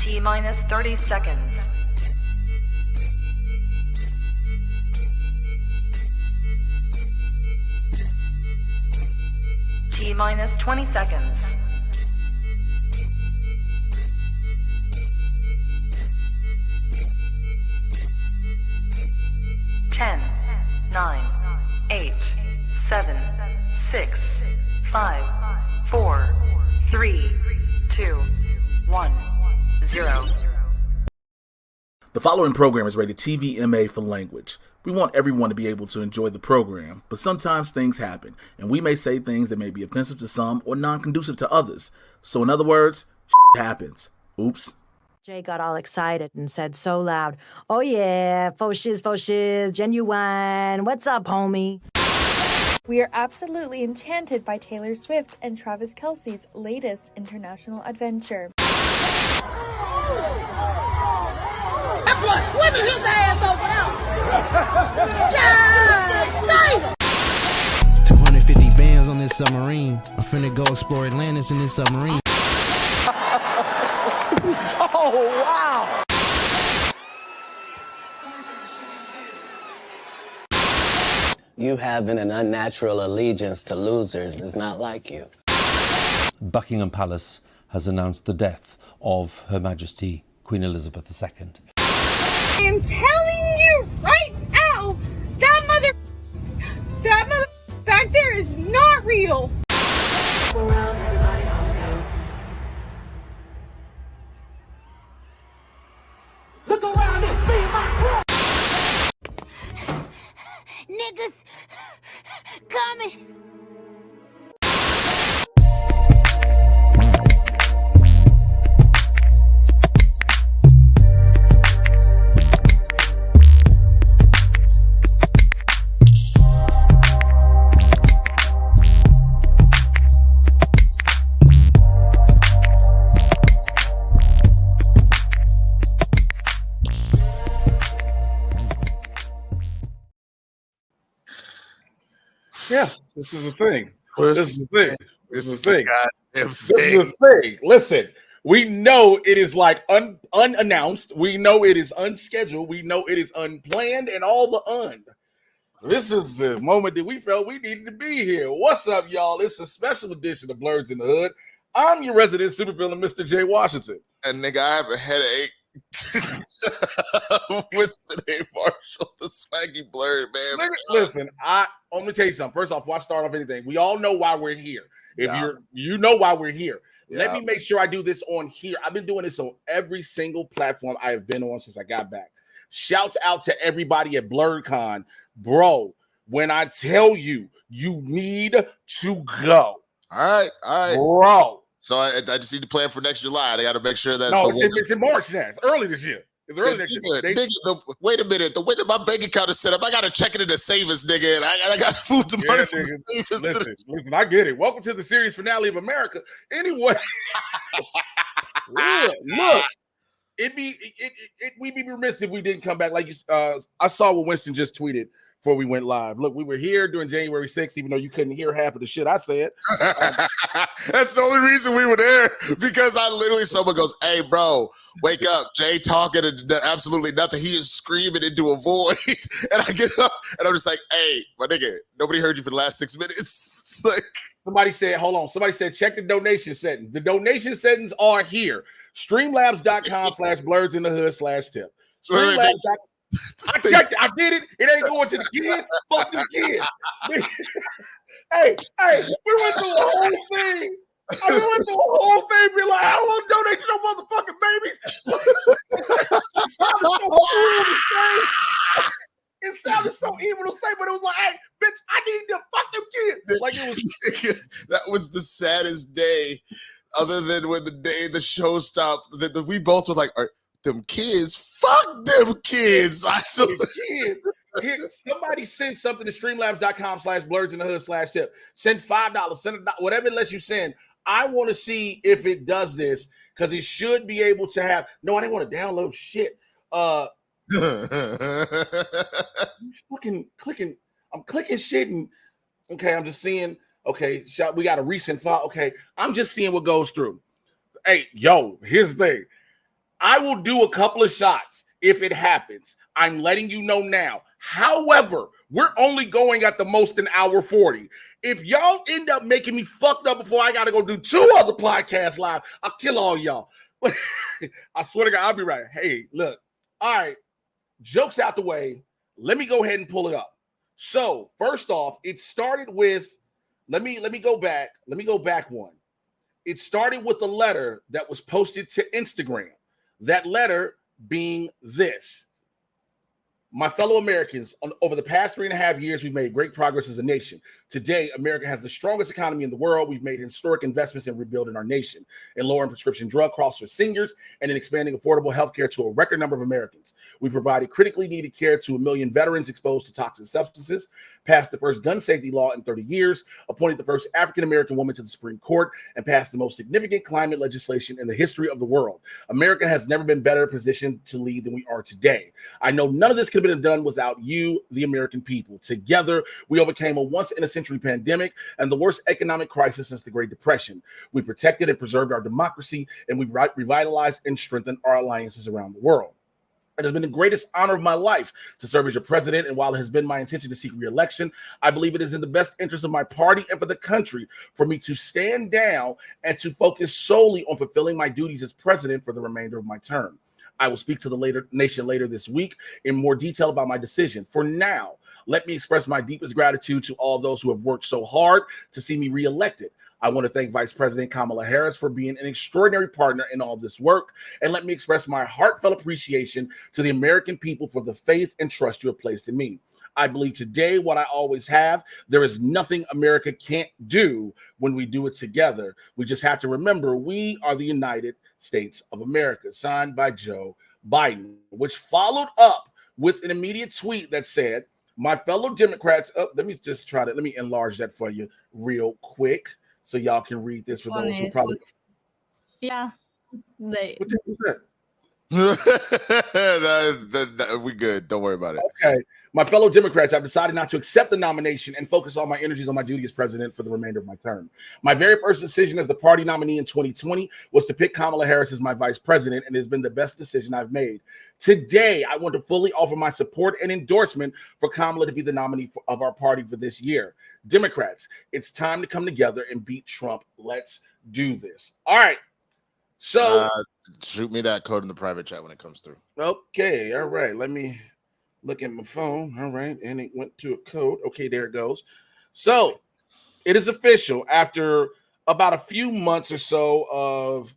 T minus 30 seconds. T minus 20 seconds. Ten, 9, 8, 7, 6, 5, 4, 3, 2, 1, 0. The following program is rated TVMA for language. We want everyone to be able to enjoy the program, but sometimes things happen, and we may say things that may be offensive to some or non-conducive to others. So in other words, happens. Oops. Jay got all excited and said so loud, "Oh yeah, faux shiz, genuine. What's up, homie?" We are absolutely enchanted by Taylor Swift and Travis Kelce's latest international adventure. That boy swimming his ass over there. Yeah, 250 bands on this submarine. I'm finna go explore Atlantis in this submarine. Oh, wow. You having an unnatural allegiance to losers is not like you. Buckingham Palace has announced the death of Her Majesty Queen Elizabeth II. I am telling you right now, that mother back there is not real. Look around, it's me and my crew. Niggas coming. Yeah, this is the thing. This is the thing. This is the thing. This is the thing. Listen, we know it is like unannounced. We know it is unscheduled. We know it is unplanned and all the This is the moment that we felt we needed to be here. What's up, y'all? It's a special edition of Blerds N The Hood. I'm your resident supervillain, Mr. J. Washington. And nigga, I have a headache. Winston A. Marshall, the swaggy blurred man. Nigga, listen, I'm gonna tell you something. First off, before I start off anything, we all know why we're here. If you know why we're here. Let me make sure I do this on here. I've been doing this on every single platform I have been on since I got back. Shouts out to everybody at BlerdCon. Bro, when I tell you, you need to go. All right. Bro. So I just need to plan for next July. I got to make sure that. No, it's in March now. It's early this year. It's early next year. Wait a minute. The way that my bank account is set up, I got to check it in the savings, nigga. And I got to move the money from the savings. Listen, I get it. Welcome to the series finale of America. Anyway, look. We'd be remiss if we didn't come back. Like I saw what Winston just tweeted before we went live. Look, we were here during January 6th, even though you couldn't hear half of the shit I said. That's the only reason we were there, because someone goes, "Hey, bro, wake up. Jay talking and absolutely nothing. He is screaming into a void." And I get up and I'm just like, "Hey, my nigga, nobody heard you for the last 6 minutes." It's like, somebody said, hold on. Somebody said, check the donation settings. The donation settings are here. Streamlabs.com/Blerds N The Hood /tip. Streamlabs.com. I checked it. I did it. It ain't going to the kids. Fuck the kids. Hey, we went through the whole thing. Be like, I don't want to donate to no motherfucking babies. It sounded so evil to say, but it was like, hey, bitch, I need to fuck them kids. Like it was. That was the saddest day, other than when the day the show stopped. That we both were like, them kids, fuck them kids. Somebody send something to streamlabs.com/Blerds N The Hood /tip. Send $5, send whatever it lets you send. I want to see if it does this, because it should be able to have. No, I didn't want to download shit. Fucking clicking. I'm clicking shit and okay, I'm just seeing. Okay, we got a recent file. Okay, I'm just seeing what goes through. Hey, yo, here's the thing. I will do a couple of shots if it happens. I'm letting you know now. However, we're only going at the most an hour 40. If y'all end up making me fucked up before I got to go do 2 other podcasts live, I'll kill all y'all. I swear to God, I'll be right. Hey, look. All right. Jokes out the way. Let me go ahead and pull it up. So, first off, it started with, let me go back. Let me go back one. It started with a letter that was posted to Instagram. That letter being this. My fellow Americans, over the past 3.5 years, we've made great progress as a nation. Today, America has the strongest economy in the world. We've made historic investments in rebuilding our nation, in lowering prescription drug costs for seniors, and in expanding affordable health care to a record number of Americans. We provided critically needed care to 1 million veterans exposed to toxic substances, passed the first gun safety law in 30 years, appointed the first African-American woman to the Supreme Court, and passed the most significant climate legislation in the history of the world. America has never been better positioned to lead than we are today. I know none of this could have been done without you, the American people. Together, we overcame a once-in-a-century pandemic and the worst economic crisis since the Great Depression. We protected and preserved our democracy, and we revitalized and strengthened our alliances around the world. It has been the greatest honor of my life to serve as your president, and while it has been my intention to seek re-election, I believe it is in the best interest of my party and for the country for me to stand down and to focus solely on fulfilling my duties as president for the remainder of my term. I will speak to the nation later this week in more detail about my decision. For now, let me express my deepest gratitude to all those who have worked so hard to see me re-elected. I want to thank Vice President Kamala Harris for being an extraordinary partner in all this work. And let me express my heartfelt appreciation to the American people for the faith and trust you have placed in me. I believe today what I always have. There is nothing America can't do when we do it together. We just have to remember we are the United States of America, signed by Joe Biden, which followed up with an immediate tweet that said, my fellow Democrats, let me enlarge that for you real quick so y'all can read this for those who probably. Yeah. We good. Don't worry about it. Okay. My fellow Democrats, I've decided not to accept the nomination and focus all my energies on my duty as president for the remainder of my term. My very first decision as the party nominee in 2020 was to pick Kamala Harris as my vice president, and it has been the best decision I've made. Today, I want to fully offer my support and endorsement for Kamala to be the nominee of our party for this year. Democrats, it's time to come together and beat Trump. Let's do this. All right. So shoot me that code in the private chat when it comes through. Okay. All right. Let me look at my phone. All right. And it went to a code. Okay, there it goes. So it is official after about a few months or so of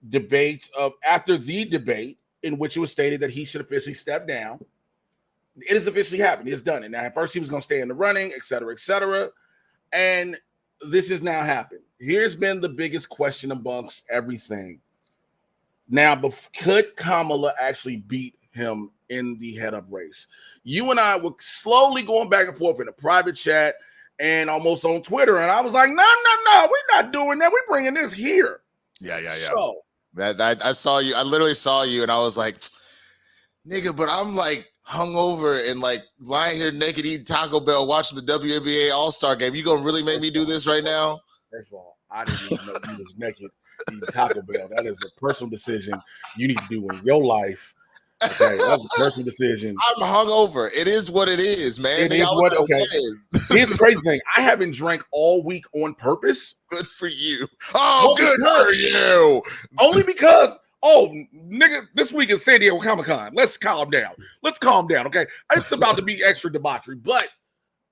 debates after the debate in which it was stated that he should officially step down. It has officially happened. It's done. And now at first he was going to stay in the running, et cetera, et cetera. And this has now happened. Here's been the biggest question amongst everything. Now, could Kamala actually beat him in the head-up race? You and I were slowly going back and forth in a private chat and almost on Twitter, and I was like, no, we're not doing that. We're bringing this here. Yeah. So that I saw you. I literally saw you, and I was like, nigga, but I'm like hungover and like lying here naked eating Taco Bell watching the WNBA All-Star game. You gonna really make me do this right now? First of all, I didn't even know you was naked eating Taco Bell. That is a personal decision you need to do in your life. Okay, that's a personal decision. I'm hungover. It is what it is, man. It is what. Okay. Here's the crazy thing. I haven't drank all week on purpose. Good for you. Oh, good for you. Only because, nigga, this week is San Diego Comic-Con. Let's calm down. Okay? It's about to be extra debauchery. But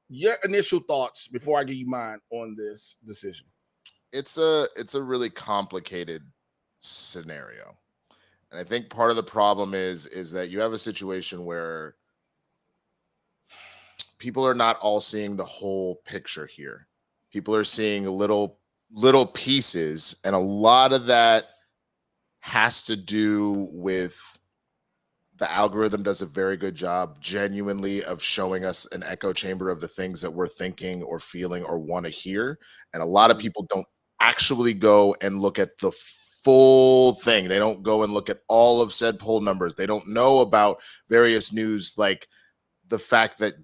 your initial thoughts before I give you mine on this decision. It's a really complicated scenario. And I think part of the problem is that you have a situation where people are not all seeing the whole picture here. People are seeing little pieces, and a lot of that has to do with the algorithm does a very good job genuinely of showing us an echo chamber of the things that we're thinking or feeling or want to hear. And a lot of people don't actually go and look at the full thing. They don't go and look at all of said poll numbers. They don't know about various news, like the fact that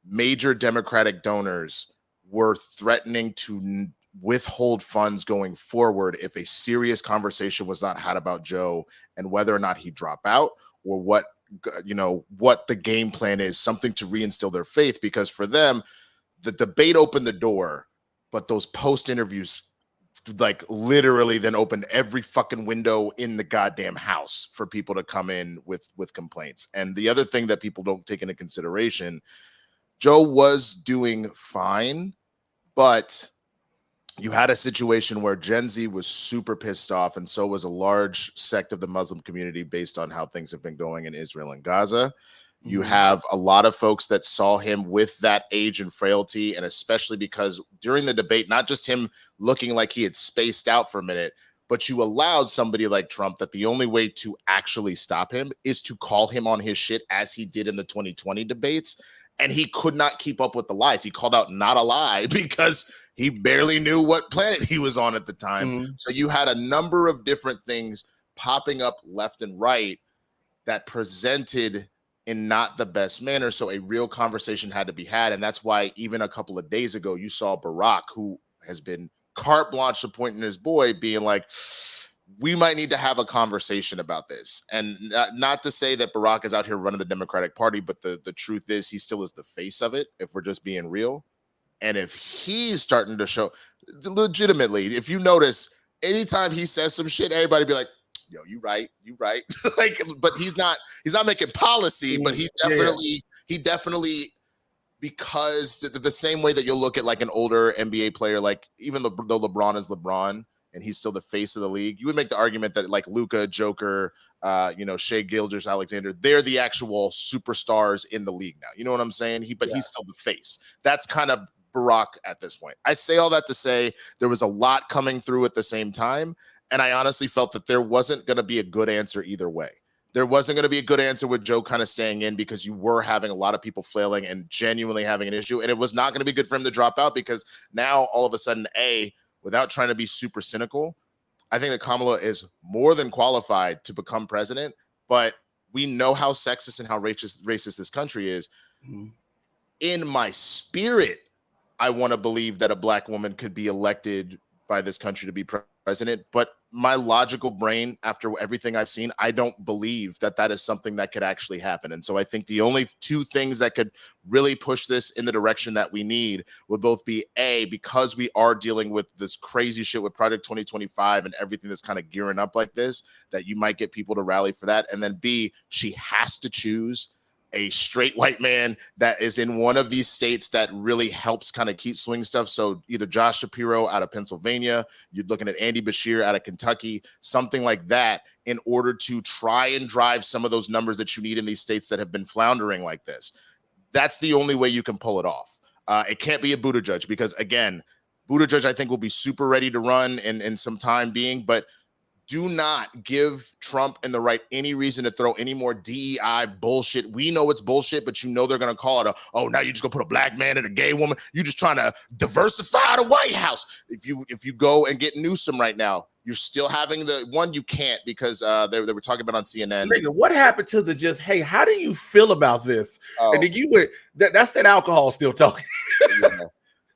major Democratic donors were threatening to withhold funds going forward if a serious conversation was not had about Joe and whether or not he'd drop out, or what the game plan is, something to reinstill their faith. Because for them, the debate opened the door, but those post interviews like literally then opened every fucking window in the goddamn house for people to come in with complaints. And the other thing that people don't take into consideration, Joe was doing fine, but you had a situation where Gen Z was super pissed off, and so was a large sect of the Muslim community based on how things have been going in Israel and Gaza. You have a lot of folks that saw him with that age and frailty, and especially because during the debate, not just him looking like he had spaced out for a minute, but you allowed somebody like Trump that the only way to actually stop him is to call him on his shit, as he did in the 2020 debates. And he could not keep up with the lies. He called out not a lie because he barely knew what planet he was on at the time. So you had a number of different things popping up left and right that presented in not the best manner. So a real conversation had to be had. And that's why even a couple of days ago, you saw Barack, who has been carte blanche appointing his boy, being like, we might need to have a conversation about this. And not to say that Barack is out here running the Democratic Party, but the truth is he still is the face of it, if we're just being real. And if he's starting to show, legitimately, if you notice, anytime he says some shit, everybody be like, yo, you right. Like, but he's not making policy, but he definitely, because the same way that you'll look at like an older NBA player, like even though LeBron is LeBron and he's still the face of the league, you would make the argument that like Luka, Joker, Shai Gilgeous-Alexander, they're the actual superstars in the league now. You know what I'm saying? He's still the face. That's kind of Barack at this point. I say all that to say there was a lot coming through at the same time. And I honestly felt that there wasn't going to be a good answer either way. There wasn't going to be a good answer with Joe kind of staying in, because you were having a lot of people flailing and genuinely having an issue. And it was not going to be good for him to drop out, because now all of a sudden, without trying to be super cynical, I think that Kamala is more than qualified to become president. But we know how sexist and how racist this country is. In my spirit, I want to believe that a black woman could be elected by this country to be president. But my logical brain, after everything I've seen, I don't believe that that is something that could actually happen. And so I think the only two things that could really push this in the direction that we need would both be because we are dealing with this crazy shit with Project 2025 and everything that's kind of gearing up like this, that you might get people to rally for that. And then B, she has to choose a straight white man that is in one of these states that really helps kind of keep swing stuff. So either Josh Shapiro out of Pennsylvania, you're looking at Andy Beshear out of Kentucky, something like that, in order to try and drive some of those numbers that you need in these states that have been floundering like this. That's the only way you can pull it off. It can't be a Buttigieg, because again, Buttigieg, I think, will be super ready to run in some time being, but do not give Trump and the right any reason to throw any more DEI bullshit. We know it's bullshit, but you know they're going to call it now you're just going to put a black man and a gay woman. You're just trying to diversify the White House. If you go and get Newsom right now, you're still having the one. You can't, because they were talking about on CNN. Nigga, what happened to the just, hey, how do you feel about this? And then you would, that's that alcohol still talking. Yeah.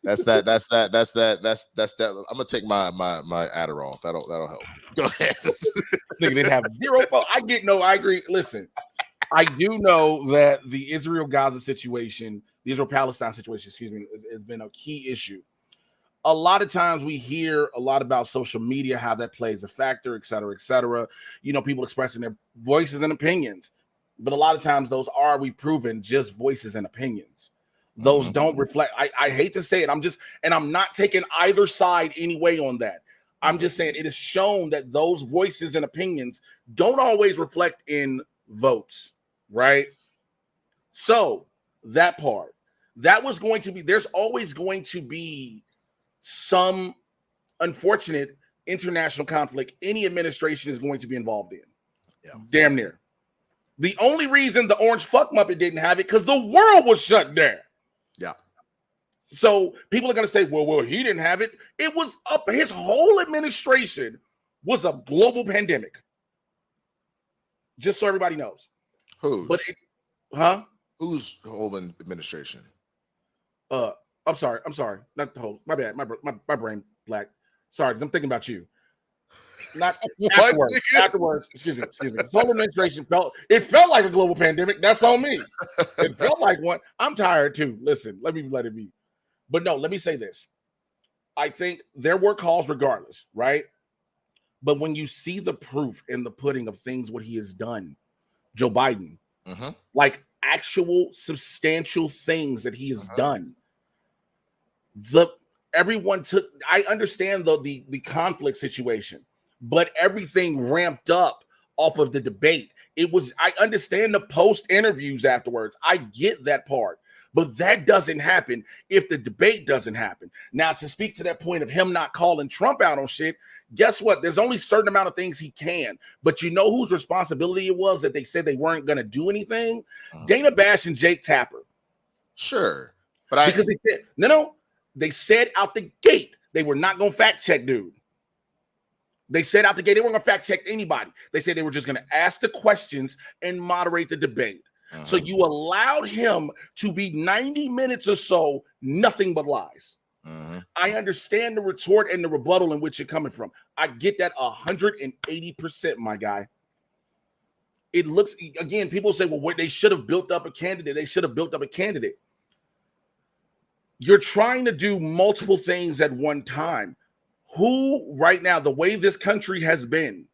That's that. I'm gonna take my Adderall. That'll help. Go ahead. Nigga didn't have zero. I agree. Listen, I do know that the Israel-Gaza situation, the Israel-Palestine situation, has been a key issue. A lot of times we hear a lot about social media, how that plays a factor, et cetera, et cetera. People expressing their voices and opinions, but a lot of times those are, we've proven, just voices and opinions. Those don't reflect. I hate to say it. I'm not taking either side anyway on that. I'm just saying it is shown that those voices and opinions don't always reflect in votes, right? So that part, that was going to be, there's always going to be some unfortunate international conflict any administration is going to be involved in. Yeah. Damn near. The only reason the orange fuck muppet didn't have it, because the world was shut down. Yeah. So people are going to say, well, he didn't have it. It was up. His whole administration was a global pandemic. Just so everybody knows. Whose? Whose whole administration? I'm sorry. Not the whole. My bad. My brain. Black. Sorry, because I'm thinking about you. Not afterwards. Afterwards, excuse me. This whole administration felt like a global pandemic. That's on me. It felt like one. I'm tired too. Listen, let it be. But no, let me say this. I think there were calls regardless, right? But when you see the proof in the pudding of things, what he has done, Joe Biden, like actual substantial things that he has done, I understand the conflict situation, but everything ramped up off of the debate. I understand the post interviews afterwards. I get that part. But that doesn't happen if the debate doesn't happen. Now, to speak to that point of him not calling Trump out on shit, guess what? There's only a certain amount of things he can. But you know whose responsibility it was that they said they weren't going to do anything? Dana Bash and Jake Tapper. Sure. Because they said, no. They said out the gate they were not going to fact check dude. They said out the gate they weren't going to fact check anybody. They said they were just going to ask the questions and moderate the debate. So you allowed him to be 90 minutes or so, nothing but lies. I understand the retort and the rebuttal in which you're coming from. I get that 180%, my guy. It looks, again, people say, well, they should have built up a candidate. You're trying to do multiple things at one time. Who right now, the way this country has been,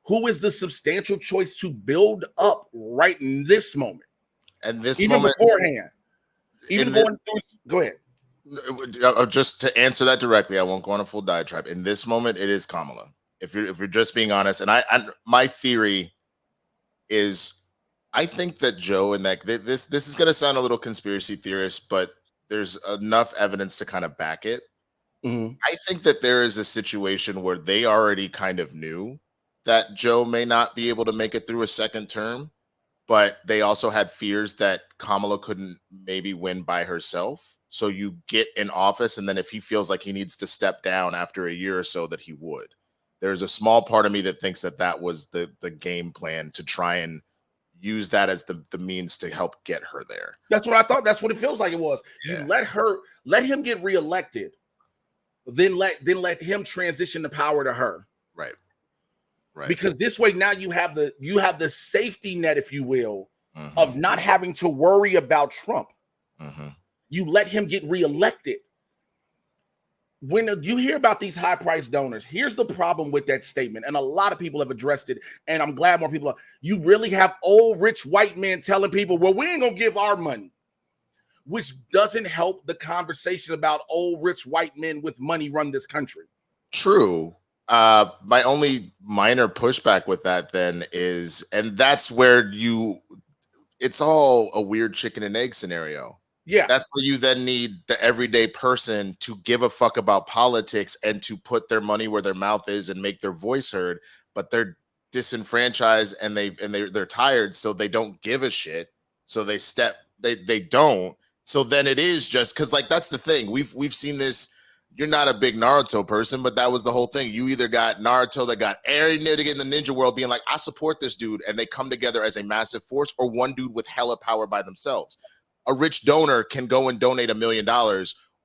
who is the substantial choice to build up right in this moment? And this even moment beforehand, go ahead. Just to answer that directly, I won't go on a full diatribe. In this moment, it is Kamala. If you're just being honest, and my theory is, I think that Joe and that this is going to sound a little conspiracy theorist, but there's enough evidence to kind of back it. I think that there is a situation where they already kind of knew that Joe may not be able to make it through a second term, but they also had fears that Kamala couldn't maybe win by herself. So you get in office, and then if he feels like he needs to step down after a year or so, that he would. There's a small part of me that thinks that was the game plan, to try and use that as the means to help get her there. That's what I thought. That's what it feels like it was. Yeah. You let him get reelected, then let him transition the power to her. Right. Because this way now you have the safety net, if you will, of not having to worry about Trump. You let him get reelected. When you hear about these high-priced donors, here's the problem with that statement, and a lot of people have addressed it, and I'm glad more people are. You really have old rich white men telling people, well, we ain't gonna give our money, which doesn't help the conversation about old rich white men with money run this country. True. My only minor pushback with that then is, and that's where it's all a weird chicken and egg scenario. Yeah. That's where you then need the everyday person to give a fuck about politics and to put their money where their mouth is and make their voice heard, but they're disenfranchised and they're tired, so they don't give a shit. So they don't. So then it is just because, like, that's the thing. We've seen this. You're not a big Naruto person, but that was the whole thing. You either got Naruto that got every nigga in the ninja world being like, I support this dude, and they come together as a massive force, or one dude with hella power by themselves. A rich donor can go and donate $1 million,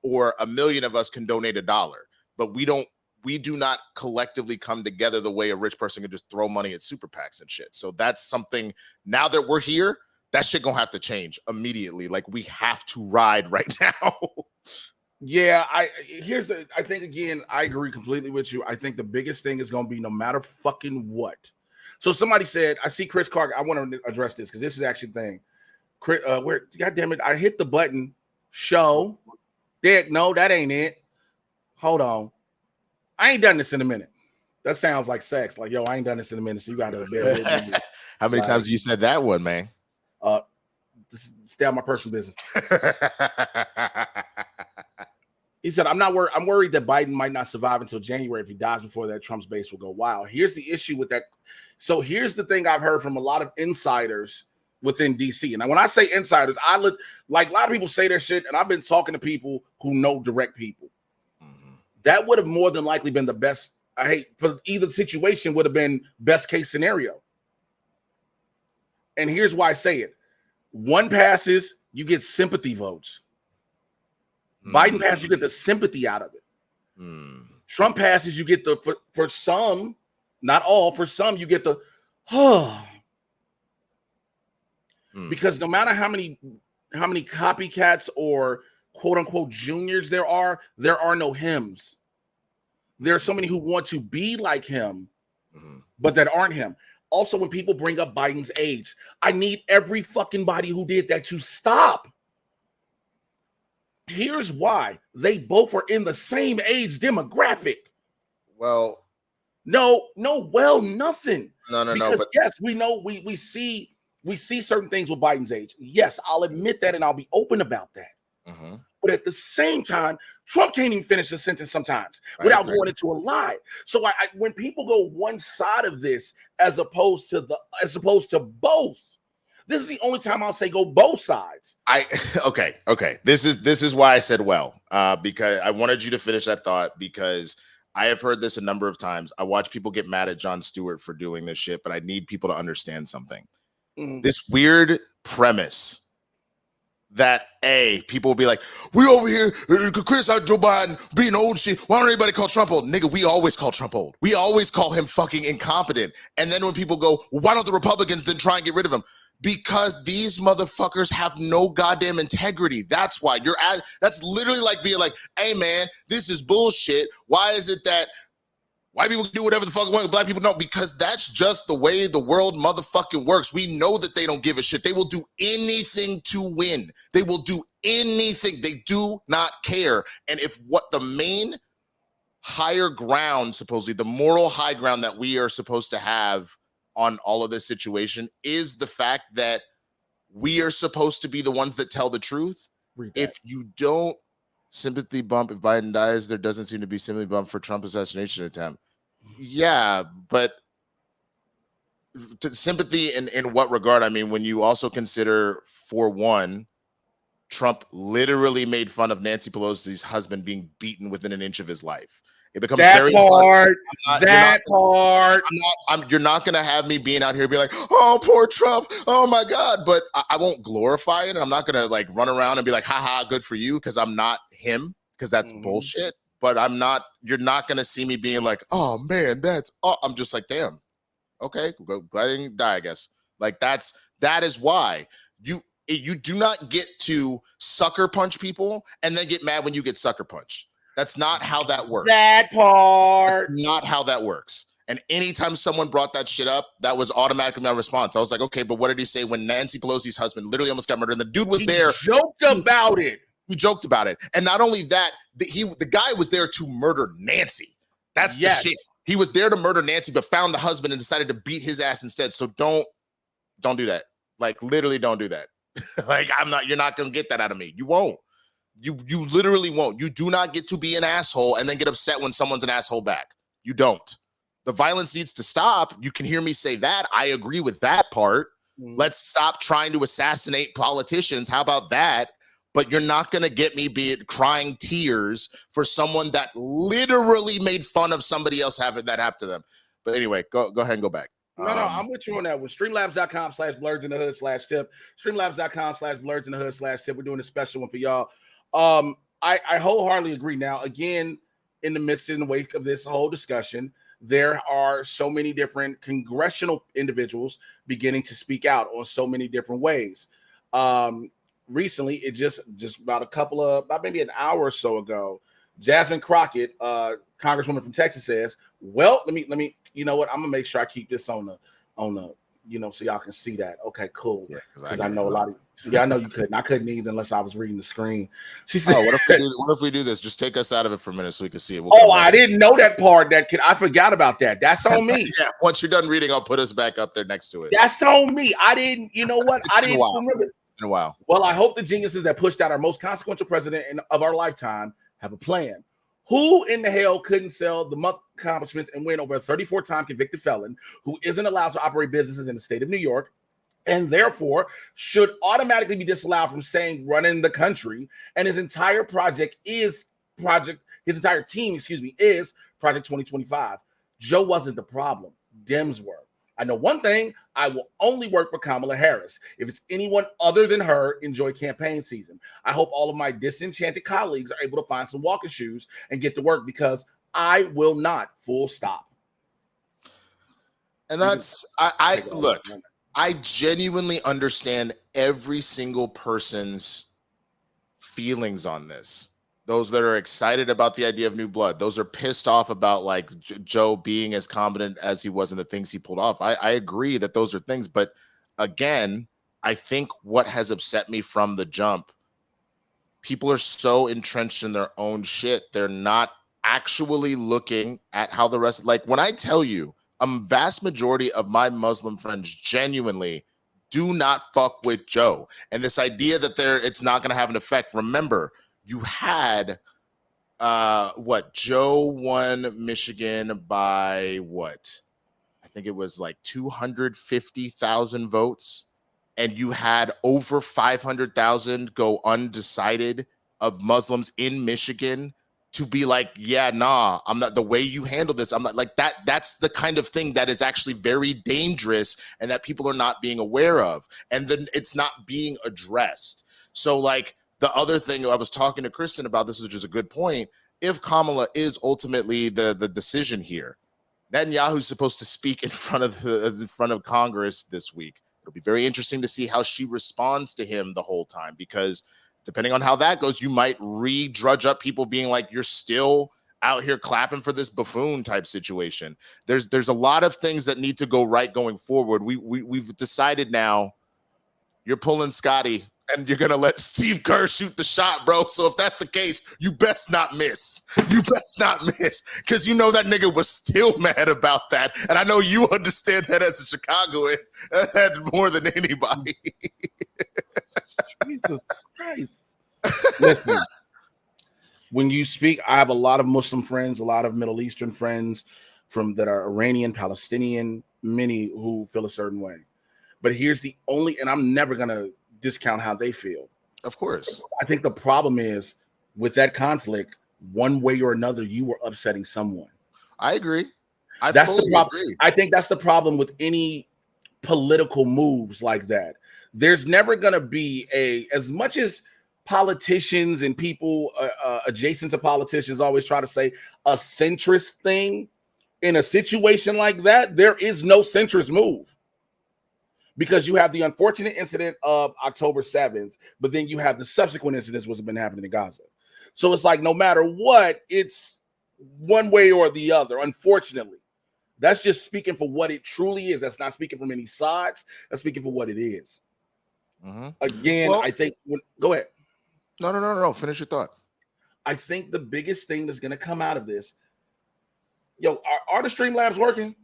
or 1 million of us can donate $1. But we do not collectively come together the way a rich person can just throw money at super PACs and shit. So that's something, now that we're here, that shit gonna have to change immediately. Like, we have to ride right now. Yeah, I think, again, I agree completely with you. I think the biggest thing is going to be no matter fucking what. So somebody said, I see Chris Clark. I want to address this because this is actually the thing. God damn it, I hit the button. Show. Dick, no, that ain't it. Hold on. I ain't done this in a minute. That sounds like sex. Like, yo, I ain't done this in a minute, so you got to bear with me. How many times have you said that one, man? Stay out of my personal business. He said, I'm worried that Biden might not survive until January. If he dies before that, Trump's base will go wild. Here's the issue with that. So here's the thing I've heard from a lot of insiders within DC. And when I say insiders, I look like a lot of people say their shit, and I've been talking to people who know direct people. That would have more than likely been the best. I hate for either situation would have been best case scenario. And here's why I say it. One passes, you get sympathy votes. Biden passes, you get the sympathy out of it. Trump passes, you get the for some, not all, for some, you get the because no matter how many copycats or quote unquote juniors there are no hims. There are so many who want to be like him, but that aren't him. Also, when people bring up Biden's age, I need every fucking body who did that to stop. Here's why. They both are in the same age demographic. Well, nothing. No. But yes, we know we see certain things with Biden's age. Yes, I'll admit that, and I'll be open about that. But at the same time, Trump can't even finish a sentence sometimes without going into a lie. So when people go one side of this as opposed to both, this is the only time I'll say go both sides. Okay. This is why I said because I wanted you to finish that thought, because I have heard this a number of times. I watch people get mad at Jon Stewart for doing this shit, but I need people to understand something. This weird premise that people will be like, we over here criticize Joe Biden being old shit. Why don't anybody call Trump old? Nigga, we always call Trump old. We always call him fucking incompetent. And then when people go, well, why don't the Republicans then try and get rid of him? Because these motherfuckers have no goddamn integrity. That's why that's literally like being like, hey man, this is bullshit. Why is it that white people can do whatever the fuck they want, black people don't? Because that's just the way the world motherfucking works. We know that they don't give a shit. They will do anything to win. They will do anything. They do not care. And if what the main higher ground, supposedly the moral high ground that we are supposed to have on all of this situation is the fact that we are supposed to be the ones that tell the truth. If you don't sympathy bump, if Biden dies, there doesn't seem to be sympathy bump for Trump assassination attempt. Yeah, but sympathy in what regard? I mean, when you also consider, for one, Trump literally made fun of Nancy Pelosi's husband being beaten within an inch of his life. It becomes very part. You're not going to have me being out here being like, oh, poor Trump. Oh my God. But I won't glorify it. I'm not going to like run around and be like, haha, good for you. Because I'm not him, because that's bullshit. But you're not going to see me being like, oh man, I'm just like, damn. Okay. Glad I didn't die, I guess. Like that is why you do not get to sucker punch people and then get mad when you get sucker punched. That's not how that works. That part. That's not how that works. And anytime someone brought that shit up, that was automatically my response. I was like, okay, but what did he say when Nancy Pelosi's husband literally almost got murdered? And the dude was there. Joked about it. He joked about it. And not only that, the guy was there to murder Nancy. That's the shit. He was there to murder Nancy, but found the husband and decided to beat his ass instead. So don't do that. Like, literally don't do that. Like, you're not going to get that out of me. You won't. You literally won't. You do not get to be an asshole and then get upset when someone's an asshole back. You don't. The violence needs to stop. You can hear me say that. I agree with that part. Let's stop trying to assassinate politicians. How about that? But you're not going to get me crying tears for someone that literally made fun of somebody else having that happen to them. But anyway, go ahead and go back. No, I'm with you on that. With streamlabs.com/Blerds in the Hood /tip. Streamlabs.com/Blerds in the Hood /tip. We're doing a special one for y'all. I wholeheartedly agree. Now, again, in the wake of this whole discussion, there are so many different congressional individuals beginning to speak out on so many different ways. Recently, it just about maybe an hour or so ago, Jasmine Crockett, Congresswoman from Texas, says, well, let me, you know what? I'm gonna make sure I keep this on the, so y'all can see that. Okay, cool. Because I know a lot of, I know you couldn't. I couldn't either unless I was reading the screen. She said, what if we do this? Just take us out of it for a minute so we can see it. I didn't know that part. I forgot about that. That's on me. Yeah. Once you're done reading, I'll put us back up there next to it. That's on me. I didn't. You know what? I didn't remember. In a while. Well, I hope the geniuses that pushed out our most consequential president of our lifetime have a plan. Who in the hell couldn't sell the month accomplishments and win over a 34-time convicted felon who isn't allowed to operate businesses in the state of New York and therefore should automatically be disallowed from running the country? And his entire team is Project 2025. Joe wasn't the problem. Dems were. I know one thing, I will only work for Kamala Harris. If it's anyone other than her, enjoy campaign season. I hope all of my disenchanted colleagues are able to find some walking shoes and get to work because I will not. Full stop. And that's I look, I genuinely understand every single person's feelings on this. Those that are excited about the idea of new blood, those are pissed off about like Joe being as competent as he was in the things he pulled off. I agree that those are things, but again, I think what has upset me from the jump, people are so entrenched in their own shit. They're not actually looking at how the rest, like when I tell you, a vast majority of my Muslim friends genuinely do not fuck with Joe. And this idea that it's not going to have an effect. Remember, you had Joe won Michigan by what? I think it was like 250,000 votes. And you had over 500,000 go undecided of Muslims in Michigan to be like, yeah, nah, I'm not, the way you handle this, I'm not like that. That's the kind of thing that is actually very dangerous and that people are not being aware of. And then it's not being addressed. So like the other thing I was talking to Kristen about this, which is a good point. If Kamala is ultimately the decision here, Netanyahu's supposed to speak in front of Congress this week. It'll be very interesting to see how she responds to him the whole time, because depending on how that goes, you might drudge up people being like, you're still out here clapping for this buffoon type situation. There's a lot of things that need to go right going forward. We've decided now you're pulling Scotty and you're going to let Steve Kerr shoot the shot, bro. So if that's the case, you best not miss. You best not miss, because you know that nigga was still mad about that. And I know you understand that as a Chicagoan more than anybody. Jesus Christ. Listen, when you speak, I have a lot of Muslim friends, a lot of Middle Eastern friends that are Iranian, Palestinian, many who feel a certain way. But here's the only, and I'm never going to discount how they feel. Of course. I think the problem is with that conflict, one way or another, you were upsetting someone. I agree. That's the problem. I think that's the problem with any political moves like that. There's never going to be as much as politicians and people adjacent to politicians always try to say a centrist thing. In a situation like that, there is no centrist move. Because you have the unfortunate incident of October 7th, but then you have the subsequent incidents which have been happening in Gaza. So it's like no matter what, it's one way or the other, unfortunately. That's just speaking for what it truly is. That's not speaking from any sides. That's speaking for what it is. Mm-hmm. Again, I think... Go ahead. No. Finish your thought. I think the biggest thing that's going to come out of this... Yo, are the Streamlabs working?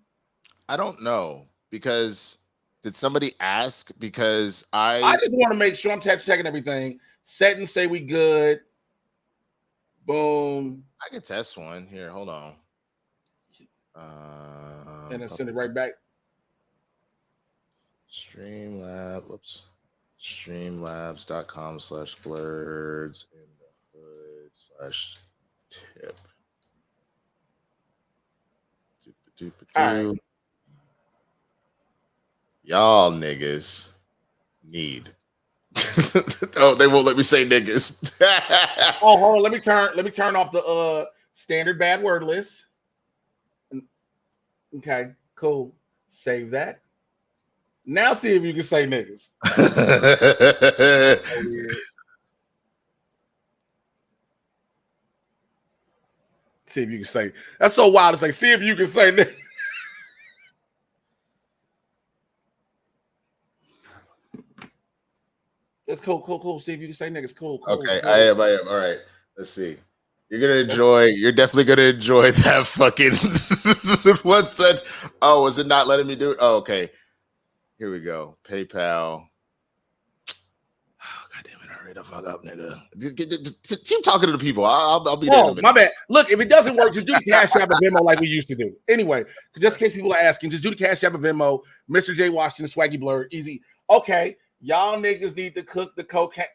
I don't know, because... Did somebody ask? Because I just want to make sure I'm checking everything. Set and say we good. Boom. I can test one. Here, hold on. And then send it right back. Streamlabs.com/blerds-in-the-hood/tip. All right. Y'all niggas need. Oh, they won't let me say niggas. Oh, hold on. Let me turn off the standard bad word list. Okay, cool. Save that. Now see if you can say niggas. See if you can say. That's so wild to say. See if you can say niggas. That's cool. See if you can say niggas. Cool. Okay, cool. I am. All right, let's see. You're definitely gonna enjoy that fucking. What's that? Oh, is it not letting me do it? Oh, okay. Here we go. PayPal. Oh, God damn it! Hurry the fuck up, nigga. Keep talking to the people. I'll be there in a minute. My bad. Look, if it doesn't work, just do the Cash App and Venmo like we used to do. Anyway, just in case people are asking, just do the Cash App and Venmo. Mr. J. Washington, Swaggy Blur, easy. Okay. Y'all niggas need to cook the cocaine.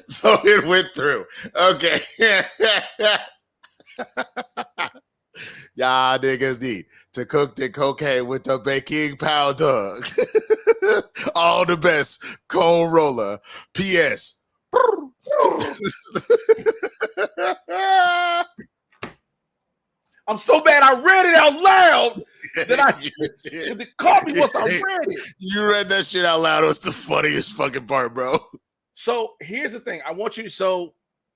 So it went through. Okay. Y'all niggas need to cook the cocaine with the baking powder. All the best. Cone roller. P.S. I'm so bad I read it out loud that it caught me once I read it. You read that shit out loud. It was the funniest fucking part, bro. So here's the thing. I want you. So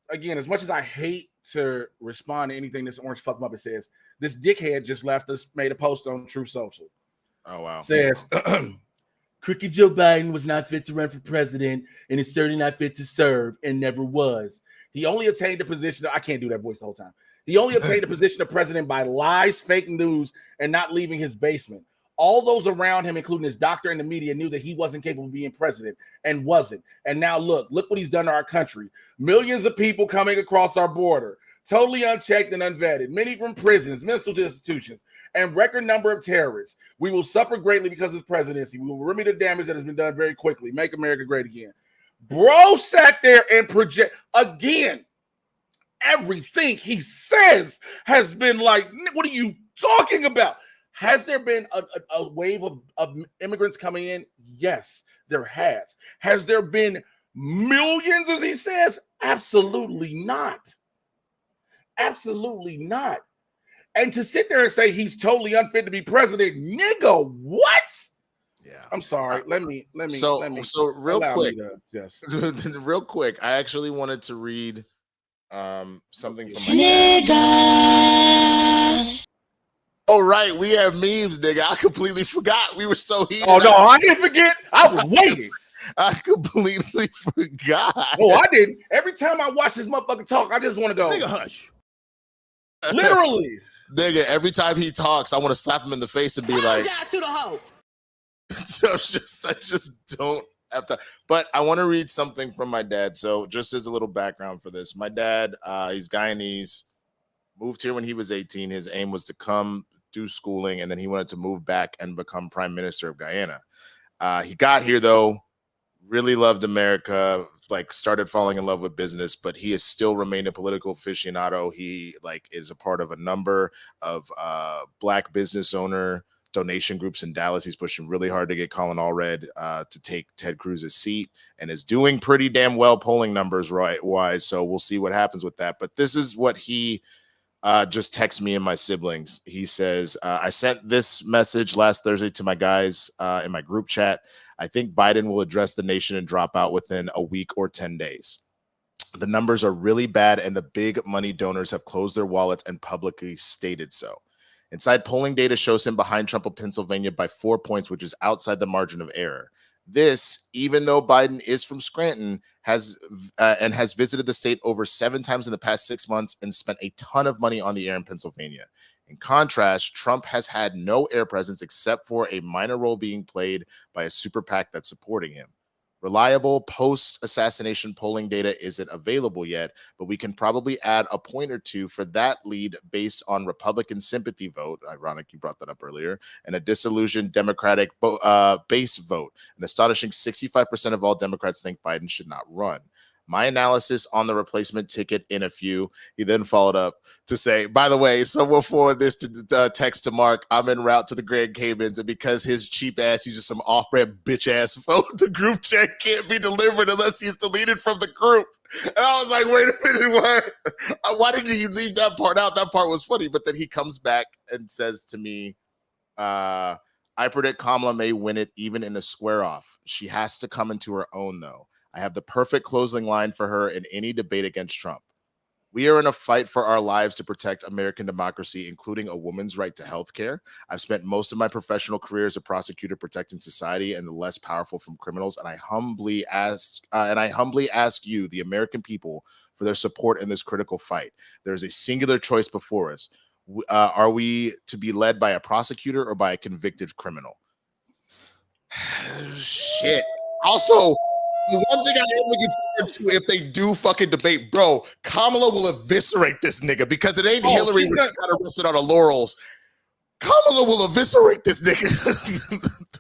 again, as much as I hate to respond to anything this orange fuck muppet says, this dickhead just left us, made a post on Truth Social. Oh wow. Says Crooked Joe Biden was not fit to run for president and is certainly not fit to serve and never was. He only obtained the position. I can't do that voice the whole time. He only obtained the position of president by lies, fake news, and not leaving his basement. All those around him, including his doctor and the media, knew that he wasn't capable of being president and wasn't. And now look what he's done to our country. Millions of people coming across our border, totally unchecked and unvetted, many from prisons, mental institutions, and record number of terrorists. We will suffer greatly because of his presidency. We will remedy the damage that has been done very quickly. Make America great again. Bro sat there and project again. Everything he says has been like, what are you talking about? Has there been a wave of immigrants coming in? Yes, there has. Has there been millions, as he says? Absolutely not. Absolutely not. And to sit there and say he's totally unfit to be president, nigga, what? Yeah. I'm sorry. Let me. So real quick, yes. Real quick, I actually wanted to read something from my nigga. Oh right, we have memes, nigga. I completely forgot. We were so heated. Oh no, I didn't forget. I was waiting. I completely forgot. Oh, I didn't. Every time I watch this motherfucker talk, I just want to go, Nigga, hush. Literally. Nigga, every time he talks, I want to slap him in the face and be like, to the hoe. So I just don't have to. But I want to read something from my dad. So just as a little background for this, my dad, he's Guyanese, moved here when he was 18. His aim was to come do schooling, and then he wanted to move back and become prime minister of Guyana. He got here though, really loved America, like started falling in love with business, but he has still remained a political aficionado. He like is a part of a number of black business owner donation groups in Dallas. He's pushing really hard to get Colin Allred to take Ted Cruz's seat and is doing pretty damn well polling numbers wise. So we'll see what happens with that. But this is what he just texted me and my siblings. He says, I sent this message last Thursday to my guys in my group chat. I think Biden will address the nation and drop out within a week or 10 days. The numbers are really bad, and the big money donors have closed their wallets and publicly stated so. Inside polling data shows him behind Trump of Pennsylvania by 4 points, which is outside the margin of error. This, even though Biden is from Scranton, has visited the state over 7 times in the past 6 months and spent a ton of money on the air in Pennsylvania. In contrast, Trump has had no air presence except for a minor role being played by a super PAC that's supporting him. Reliable post-assassination polling data isn't available yet, but we can probably add a point or two for that lead based on Republican sympathy vote. Ironic you brought that up earlier. And a disillusioned Democratic base vote. An astonishing 65% of all Democrats think Biden should not run. My analysis on the replacement ticket in a few. He then followed up to say, by the way, someone forward this to text to Mark. I'm en route to the Grand Caymans, and because his cheap ass uses some off-brand bitch ass vote, the group chat can't be delivered unless he's deleted from the group. And I was like, wait a minute, why didn't you leave that part out? That part was funny. But then he comes back and says to me, I predict Kamala may win it even in a square off. She has to come into her own, though. I have the perfect closing line for her in any debate against Trump. We are in a fight for our lives to protect American democracy, including a woman's right to health care. I've spent most of my professional career as a prosecutor protecting society and the less powerful from criminals, and I humbly ask you, the American people, for their support in this critical fight. There is a singular choice before us. Are we to be led by a prosecutor or by a convicted criminal? Shit. Also, the one thing I am looking forward to if they do fucking debate, bro, Kamala will eviscerate this nigga because it ain't Hillary who got arrested on the laurels. Kamala will eviscerate this nigga.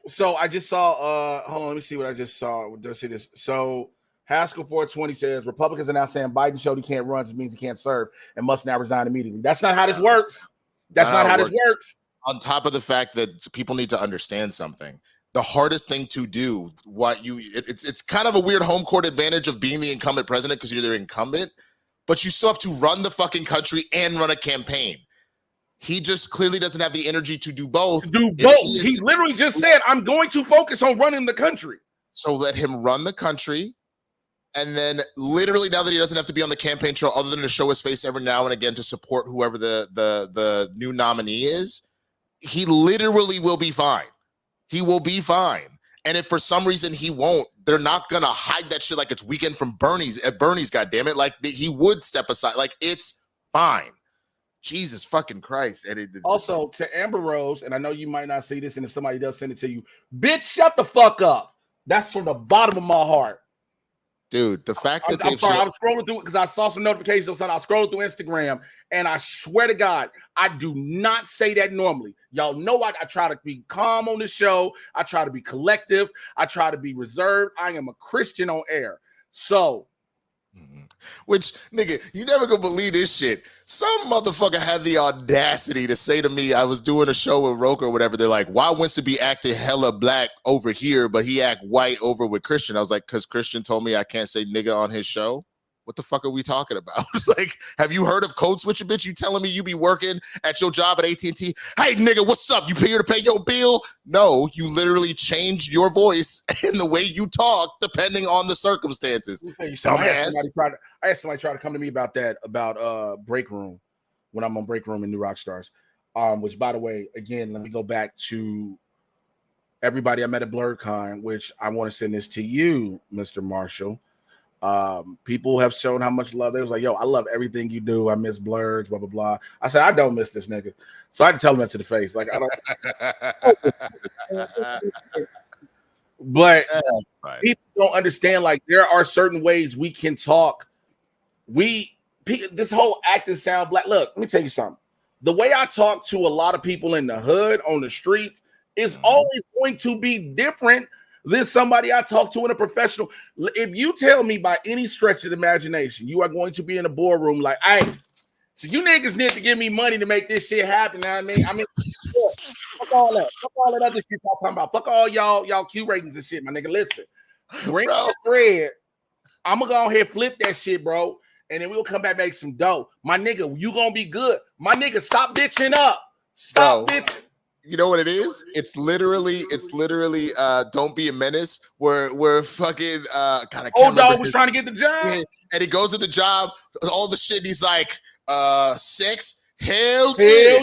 So I just saw, hold on, let me see what I just saw. Let's see this. So Haskell 420 says Republicans are now saying Biden showed he can't run, which means he can't serve and must now resign immediately. That's not how this works. That's not how this works. On top of the fact that people need to understand something, the hardest thing to do. It's kind of a weird home court advantage of being the incumbent president because you're the incumbent, but you still have to run the fucking country and run a campaign. He just clearly doesn't have the energy to do both. He literally just said, I'm going to focus on running the country. So let him run the country. And then literally now that he doesn't have to be on the campaign trail other than to show his face every now and again to support whoever the new nominee is, he literally will be fine. He will be fine. And if for some reason he won't, they're not going to hide that shit like it's Weekend from Bernie's, goddammit. Like he would step aside. Like it's fine. Jesus fucking Christ. Also, to Amber Rose, and I know you might not see this, and if somebody does send it to you, bitch, shut the fuck up. That's from the bottom of my heart. Dude, the fact that I'm sorry, I was scrolling through it because I saw some notifications on something. I was scrolling through Instagram, and I swear to God, I do not say that normally. Y'all know I try to be calm on the show. I try to be collective. I try to be reserved. I am a Christian on air. So, which, nigga, you never gonna believe this shit. Some motherfucker had the audacity to say to me, I was doing a show with Roka or whatever. They're like, why Winston be acting hella black over here, but he act white over with Christian? I was like, because Christian told me I can't say nigga on his show. What the fuck are we talking about? Like, have you heard of code switching, bitch? You telling me you be working at your job at AT&T? Hey, nigga, what's up? You here to pay your bill? No, you literally change your voice and the way you talk depending on the circumstances. Dumbass. I had somebody try to come to me about that, about Break Room, when I'm on Break Room in New Rock Stars. Which, by the way, again, let me go back to everybody I met at BlerdCon, which I want to send this to you, Mr. Marshall. People have shown how much love. They was like, yo, I love everything you do. I miss Blerds, blah, blah, blah. I said, I don't miss this nigga. So I had to tell him that to the face. Like, I don't. But people don't understand, like, there are certain ways we can talk. This whole acting sound black. Look, let me tell you something. The way I talk to a lot of people in the hood, on the streets, is always going to be different than somebody I talk to in a professional. If you tell me by any stretch of the imagination, you are going to be in a boardroom like, hey, so you niggas need to give me money to make this shit happen. Know what I mean, fuck all that. Fuck all that other shit y'all talking about. Fuck all y'all Q ratings and shit, my nigga. Listen, bring that bread. I'm gonna go ahead and flip that shit, bro. And then we'll come back, make some dough. My nigga, you gonna be good. My nigga, stop bitching up. Stop bitching. You know what it is? It's literally Don't Be a Menace, where fucking old dog was trying to get the job. And he goes to the job, all the shit, he's like, sex, hell yeah.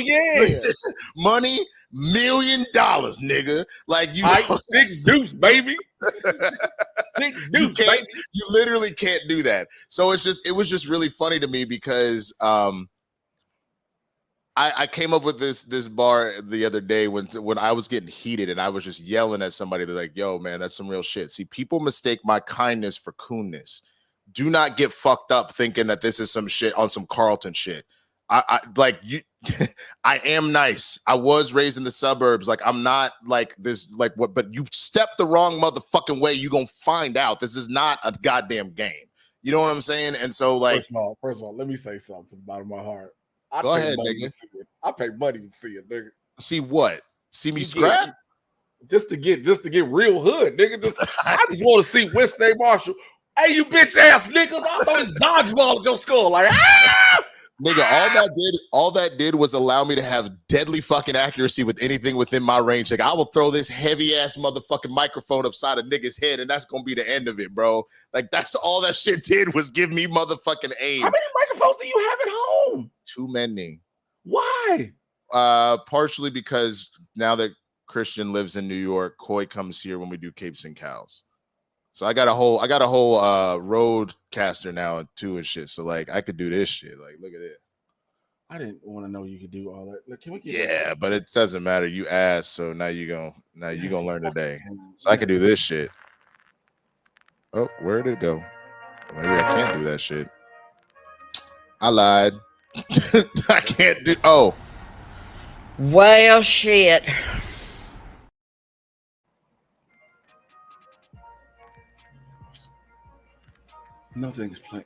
Money, $1 million, nigga. Like, you know, 6 deuce, baby. 6 deuce, baby. You literally can't do that. So it was just really funny to me because I came up with this bar the other day when I was getting heated and I was just yelling at somebody. They're like, yo, man, that's some real shit. See, people mistake my kindness for coonness. Do not get fucked up thinking that this is some shit on some Carlton shit. I like you. I am nice. I was raised in the suburbs. Like, I'm not like this, like what, but you step the wrong motherfucking way, you gonna find out. This is not a goddamn game. You know what I'm saying? And so, like, first of all, let me say something from the bottom of my heart. Go ahead, nigga. I pay money to see it, nigga. See what? See me scrap? Just to get real hood, nigga. I just want to see Winston Marshall. Hey, you bitch ass niggas! I thought it dodgeball at your skull, like nigga. All that did was allow me to have deadly fucking accuracy with anything within my range. Like, I will throw this heavy ass motherfucking microphone upside a nigga's head, and that's gonna be the end of it, bro. Like, that's all that shit did was give me motherfucking aim. How many microphones do you have at home? Too many. Why? Partially because now that Christian lives in New York, Coy comes here when we do Capes and Cows. So I got a whole roadcaster now too and shit. So, like, I could do this shit. Like, look at it. I didn't want to know you could do all that. Like, can we get that? But it doesn't matter. You asked, so now you gonna learn today. So I could do this shit. Oh, where did it go? Maybe I can't do that shit. I lied. I can't do. Oh, well, shit. Nothing's playing.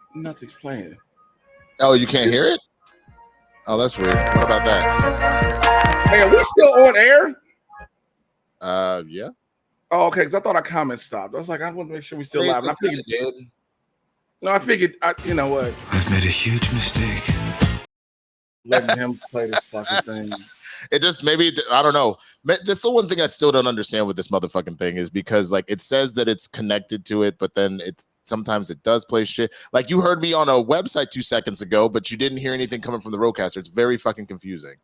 Oh, you can't hear it? Oh, that's weird. What about that? Hey, are we still on air? Yeah. Oh, okay. Because I thought our comment stopped. I was like, I want to make sure we still live. And I figured it did. No, I figured. You know what? I've made a huge mistake. Letting him play this fucking thing. It just I don't know. That's the one thing I still don't understand with this motherfucking thing is because like it says that it's connected to it, but then sometimes it does play shit. Like you heard me on a website 2 seconds ago, but you didn't hear anything coming from the roadcaster. It's very fucking confusing,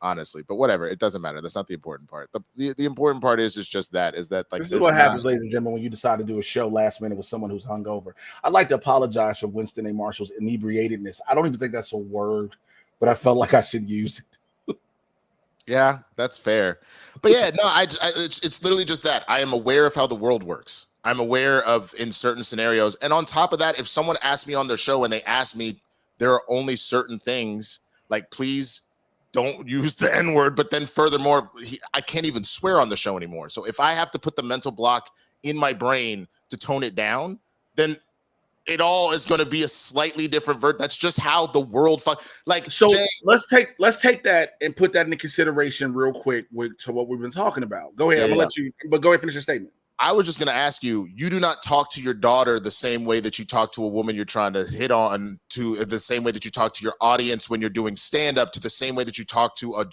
honestly. But whatever, it doesn't matter. That's not the important part. The important part is just that like this is what happens, ladies and gentlemen, when you decide to do a show last minute with someone who's hungover. I'd like to apologize for Winston A. Marshall's inebriatedness. I don't even think that's a word, but I felt like I should use it. Yeah, that's fair. But yeah, no, it's literally just that. I am aware of how the world works. I'm aware of in certain scenarios. And on top of that, if someone asks me on their show and they ask me, there are only certain things, like, please don't use the N-word. But then furthermore, I can't even swear on the show anymore. So if I have to put the mental block in my brain to tone it down, then it all is going to be a slightly different vert. That's just how the world like. So Jay, let's take that and put that into consideration real quick to what we've been talking about. Go ahead. I'm gonna let you, but go ahead and finish your statement. I was just going to ask you, you do not talk to your daughter the same way that you talk to a woman you're trying to hit on, to the same way that you talk to your audience when you're doing stand-up, to the same way that you talk to a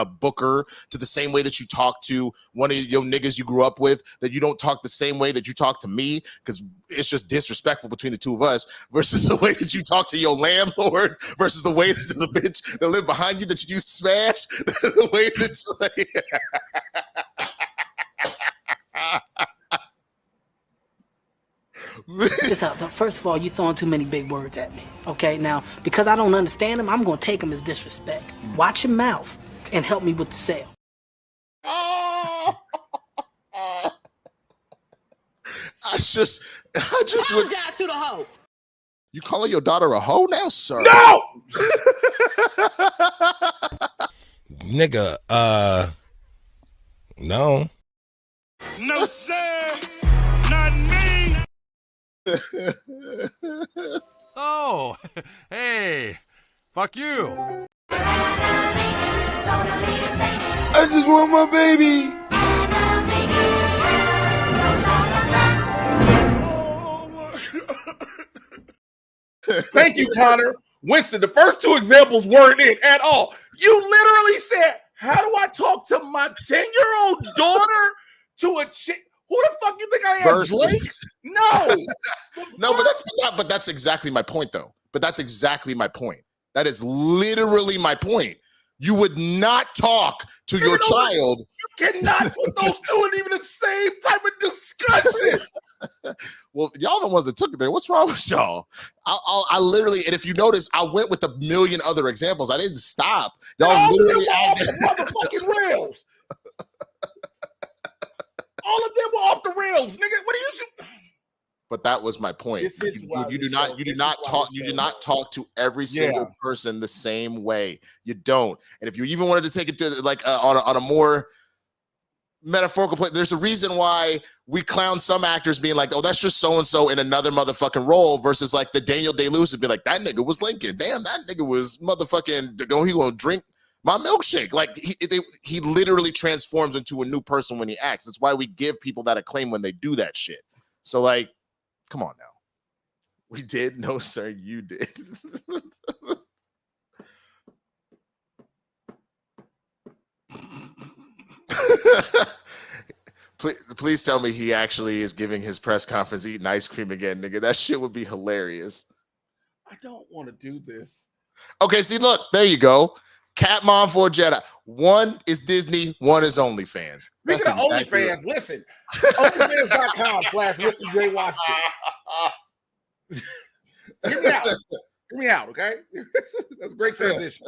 booker, to the same way that you talk to one of your niggas you grew up with, that you don't talk the same way that you talk to me, because it's just disrespectful between the two of us, versus the way that you talk to your landlord, versus the way that the bitch that live behind you that you used to smash, the way that's like... First of all, you're throwing too many big words at me. Okay, now because I don't understand them, I'm gonna take them as disrespect. Watch your mouth and help me with the sale. I just went down to the hoe. You calling your daughter a hoe now, sir? No, nigga. No. No, sir. Not me. Oh, hey, fuck you. I just want my baby. Thank you, Connor. Winston, the first two examples weren't it at all. You literally said, how do I talk to my 10-year-old daughter to a chick? Who the fuck you think I am, Blake? No. No, but that's exactly my point, though. But that's exactly my point. That is literally my point. You would not talk to your child. You cannot put those two in even the same type of discussion. Well, y'all the ones that took it there. What's wrong with y'all? I literally, and if you notice, I went with a million other examples. I didn't stop. Y'all literally added motherfucking rails. All of them were off the rails, nigga. What are you? But that was my point. You do not talk to every single person the same way. You don't. And if you even wanted to take it to like on a more metaphorical place, there's a reason why we clown some actors being like, oh, that's just so and so in another motherfucking role, versus like the Daniel Day-Lewis would be like, that nigga was Lincoln. Damn, that nigga was motherfucking. He gonna drink my milkshake. Like he literally transforms into a new person when he acts. That's why we give people that acclaim when they do that shit. So like, come on now. We did? No, sir, you did. Please tell me he actually is giving his press conference eating ice cream again, nigga. That shit would be hilarious. I don't want to do this. Okay, see, look, there you go. Cat Mom for Jedi. One is Disney, one is OnlyFans. Speaking of OnlyFans, listen. OnlyFans.com/Mr. J. Washington. Hear me out. Hear me out, okay? That's a great transition.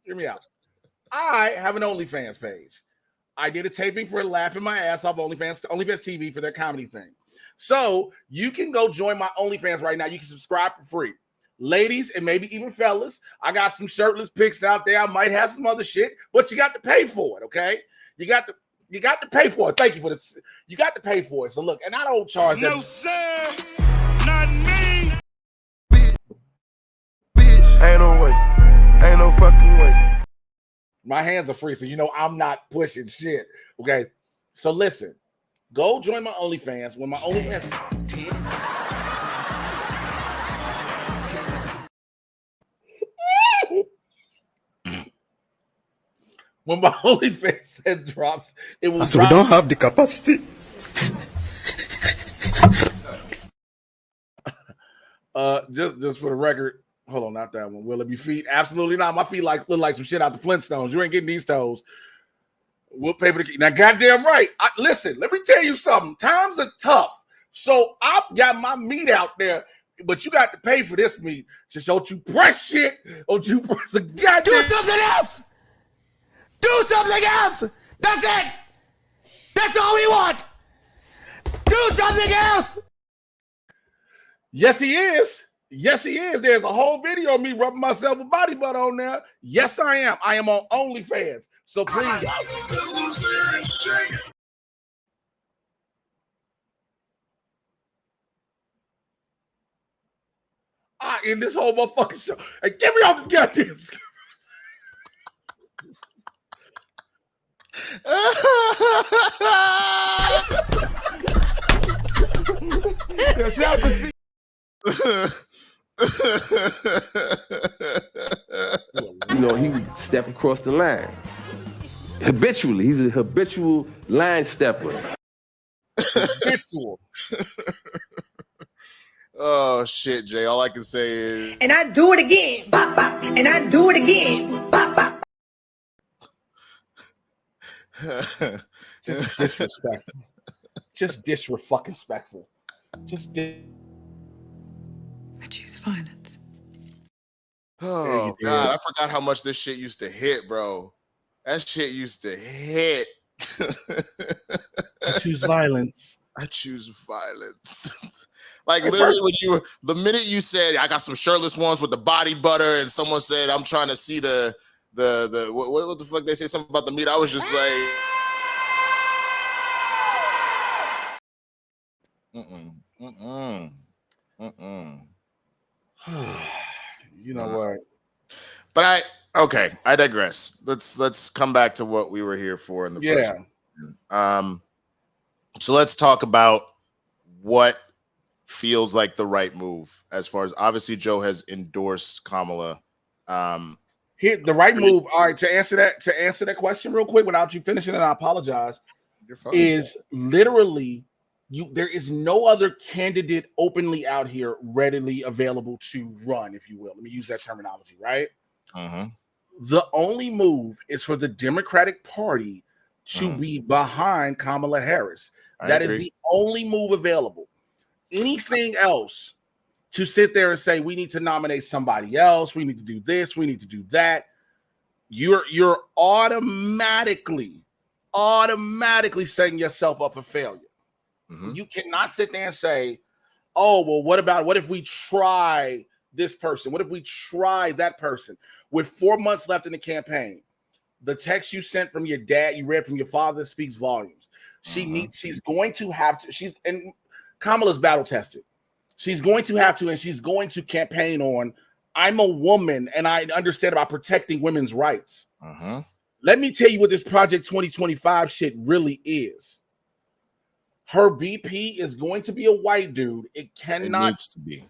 Hear me out. I have an OnlyFans page. I did a taping for Laughing My Ass Off OnlyFans TV for their comedy thing. So you can go join my OnlyFans right now. You can subscribe for free. Ladies, and maybe even fellas, I got some shirtless pics out there. I might have some other shit, but you got to pay for it, okay? You got to pay for it. Thank you for this. You got to pay for it. So look, and I don't charge that. No, sir. Not me. Bitch, ain't no way. Ain't no fucking way. My hands are free, so you know I'm not pushing shit. Okay. So listen, Go join my OnlyFans. When my OnlyFans when my OnlyFans head drops, it will So we don't have the capacity. Just for the record, hold on, not that one. Will it be feet? Absolutely not. My feet look like some shit out the Flintstones. You ain't getting these toes. We'll pay for the key. Now, goddamn right. Listen, let me tell you something. Times are tough. So I've got my meat out there, but you got to pay for this meat. Just don't you press shit. Don't you press a goddamn. Do something else. Do something else. That's it. That's all we want. Do something else. Yes, he is. Yes, he is. There's a whole video of me rubbing myself with body butter on there. Yes, I am. I am on OnlyFans. So please. I end this whole motherfucking show. Hey, get me off this goddamn screen. You know, he would step across the line. Habitually. He's a habitual line stepper. Habitual. Oh shit, Jay. All I can say is And I do it again. Bop, bop. And I do it again. Bop, bop. Just disrespectful. Just disrespectful. Just I choose violence. oh god, I forgot how much this shit used to hit, bro. That shit used to hit. I choose violence. I choose violence. Like literally when the minute you said I got some shirtless ones with the body butter and someone said I'm trying to see the what the fuck they say something about the meat, I was just like You know what? But I digress. Let's come back to what we were here for in the first one. So let's talk about what feels like the right move as far as obviously Joe has endorsed Kamala. Here, the right move. All right, to answer that question real quick without you finishing, and I apologize, is literally there is no other candidate openly out here readily available to run, if you will. Let me use that terminology, right? The only move is for the Democratic Party to be behind Kamala Harris. That is the only move available. Anything else to sit there and say we need to nominate somebody else, we need to do this, we need to do that, you're automatically setting yourself up for failure. You cannot sit there and say, oh, well, what if we try this person? What if we try that person? With 4 months left in the campaign, the text you sent from your dad, you read from your father, speaks volumes. She's going to have to, and Kamala's battle tested. She's going to have to, and she's going to campaign on, I'm a woman and I understand about protecting women's rights. Let me tell you what this Project 2025 shit really is. Her VP is going to be a white dude. It cannot. It needs to be.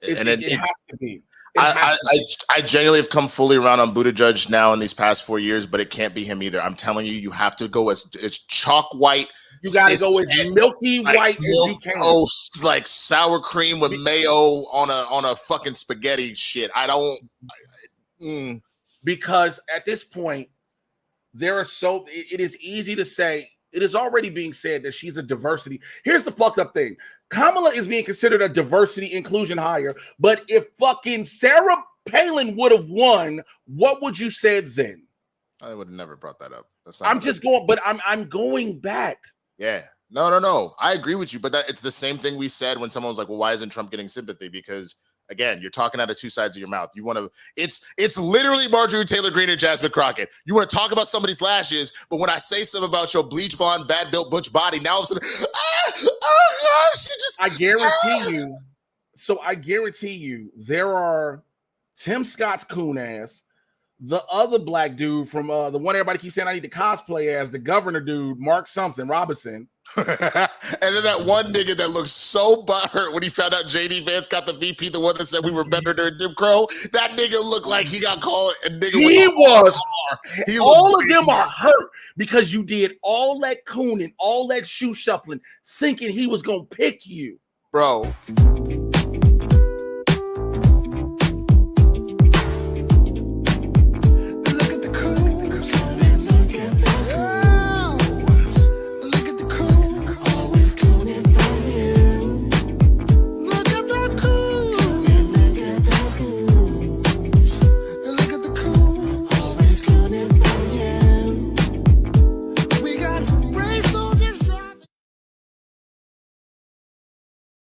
It has to be. I genuinely have come fully around on Buttigieg now in these past 4 years, but it can't be him either. I'm telling you, you have to go as chalk white. You got to go as milky white as you can. Oh, like sour cream with mayo on a fucking spaghetti shit. I don't. Because at this point, it is easy to say. It is already being said that she's a diversity. Here's the fucked up thing. Kamala is being considered a diversity inclusion hire, but if fucking Sarah Palin would have won, what would you say then? I would have never brought that up. I'm going back. Yeah. No. I agree with you, but it's the same thing we said when someone was like, well, why isn't Trump getting sympathy? Because again, you're talking out of two sides of your mouth. You want to, it's literally Marjorie Taylor Greene and Jasmine Crockett. You want to talk about somebody's lashes, but when I say something about your bleach blonde, bad built butch body, now all of a sudden, oh gosh, I guarantee you, there are Tim Scott's coon ass, the other black dude from the one everybody keeps saying I need to cosplay as, the governor dude, Mark something Robinson. And then that one nigga that looked so butthurt when he found out JD Vance got the VP, the one that said we were better during Jim Crow. That nigga looked like he got called a nigga. He was. All of them are hurt. hurt because you did all that cooning, all that shoe shuffling, thinking he was gonna pick you, bro.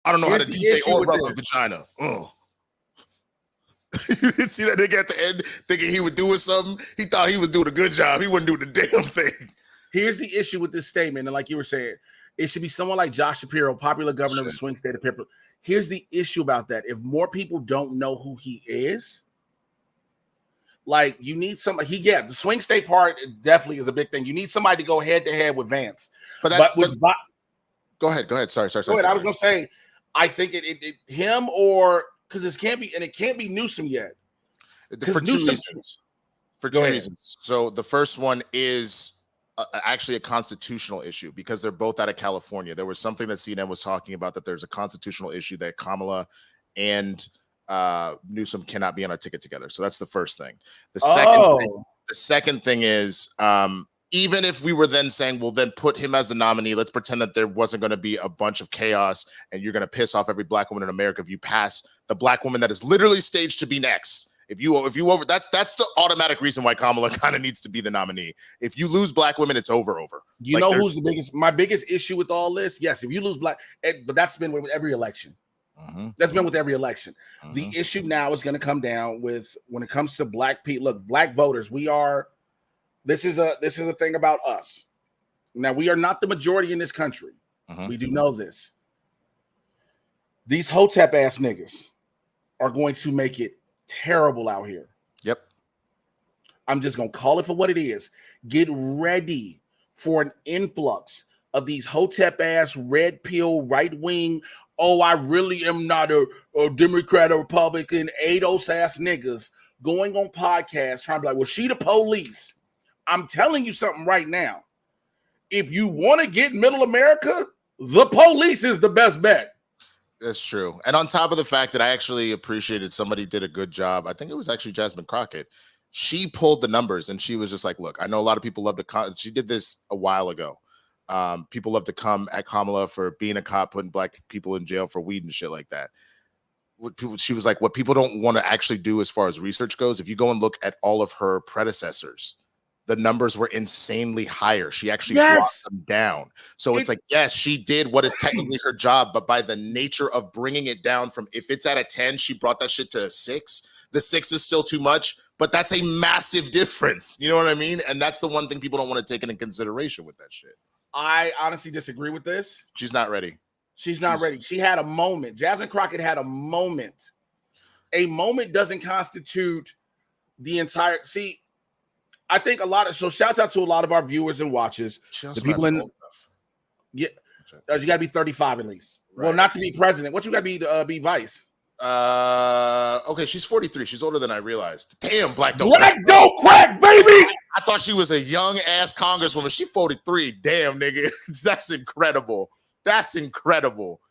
I don't know how to DJ or rub a vagina. Ugh. You didn't see that nigga at the end thinking he was doing something? He thought he was doing a good job. He wasn't doing the damn thing. Here's the issue with this statement, and like you were saying, it should be someone like Josh Shapiro, popular governor of the swing state of Pittsburgh. Here's the issue about that. If more people don't know who he is, like you need somebody. The swing state part definitely is a big thing. You need somebody to go head to head with Vance. Go ahead. Sorry. I was gonna say, I think it him or because it can't be Newsom yet. For two reasons. So the first one is actually a constitutional issue because they're both out of California. There was something that CNN was talking about that there's a constitutional issue that Kamala and Newsom cannot be on a ticket together. So that's the first thing. The second thing is even if we were then saying, well, then put him as the nominee, let's pretend that there wasn't going to be a bunch of chaos and you're going to piss off every black woman in America if you pass the black woman that is literally staged to be next. If you over, that's the automatic reason why Kamala kind of needs to be the nominee. If you lose black women, it's over. You know who's my biggest issue with all this? Yes, if you lose black, but that's been with every election. That's been with every election. The issue now is going to come down with when it comes to black people. Look, black voters, this is a thing about us. Now, we are not the majority in this country. We do know this. These hotep ass niggas are going to make it terrible out here. Yep. I'm just going to call it for what it is. Get ready for an influx of these hotep ass, red pill, right wing. Oh, I really am not a Democrat or Republican, ADOS ass niggas going on podcasts trying to be like, well, she the police. I'm telling you something right now. If you want to get middle America, the police is the best bet. That's true. And on top of the fact that I actually appreciated somebody did a good job. I think it was actually Jasmine Crockett. She pulled the numbers and she was just like, look, I know a lot of people love to she did this a while ago. People love to come at Kamala for being a cop, putting black people in jail for weed and shit like that. She was like, what people don't want to actually do as far as research goes, if you go and look at all of her predecessors, the numbers were insanely higher. She actually brought them down. So it's like, yes, she did what is technically her job, but by the nature of bringing it down from, if it's at a 10, she brought that shit to a 6. The 6 is still too much, but that's a massive difference. You know what I mean? And that's the one thing people don't want to take into consideration with that shit. I honestly disagree with this. She's not ready. She's not ready. She had a moment. Jasmine Crockett had a moment. A moment doesn't constitute the entire. See, I think so shout out to a lot of our viewers and watchers. The people you got to be 35 at least. Right. Well, not to be president. What you got to be vice? Okay, she's 43. She's older than I realized. Damn, black don't crack, baby. I thought she was a young ass congresswoman. She 43. Damn, nigga. That's incredible. That's incredible.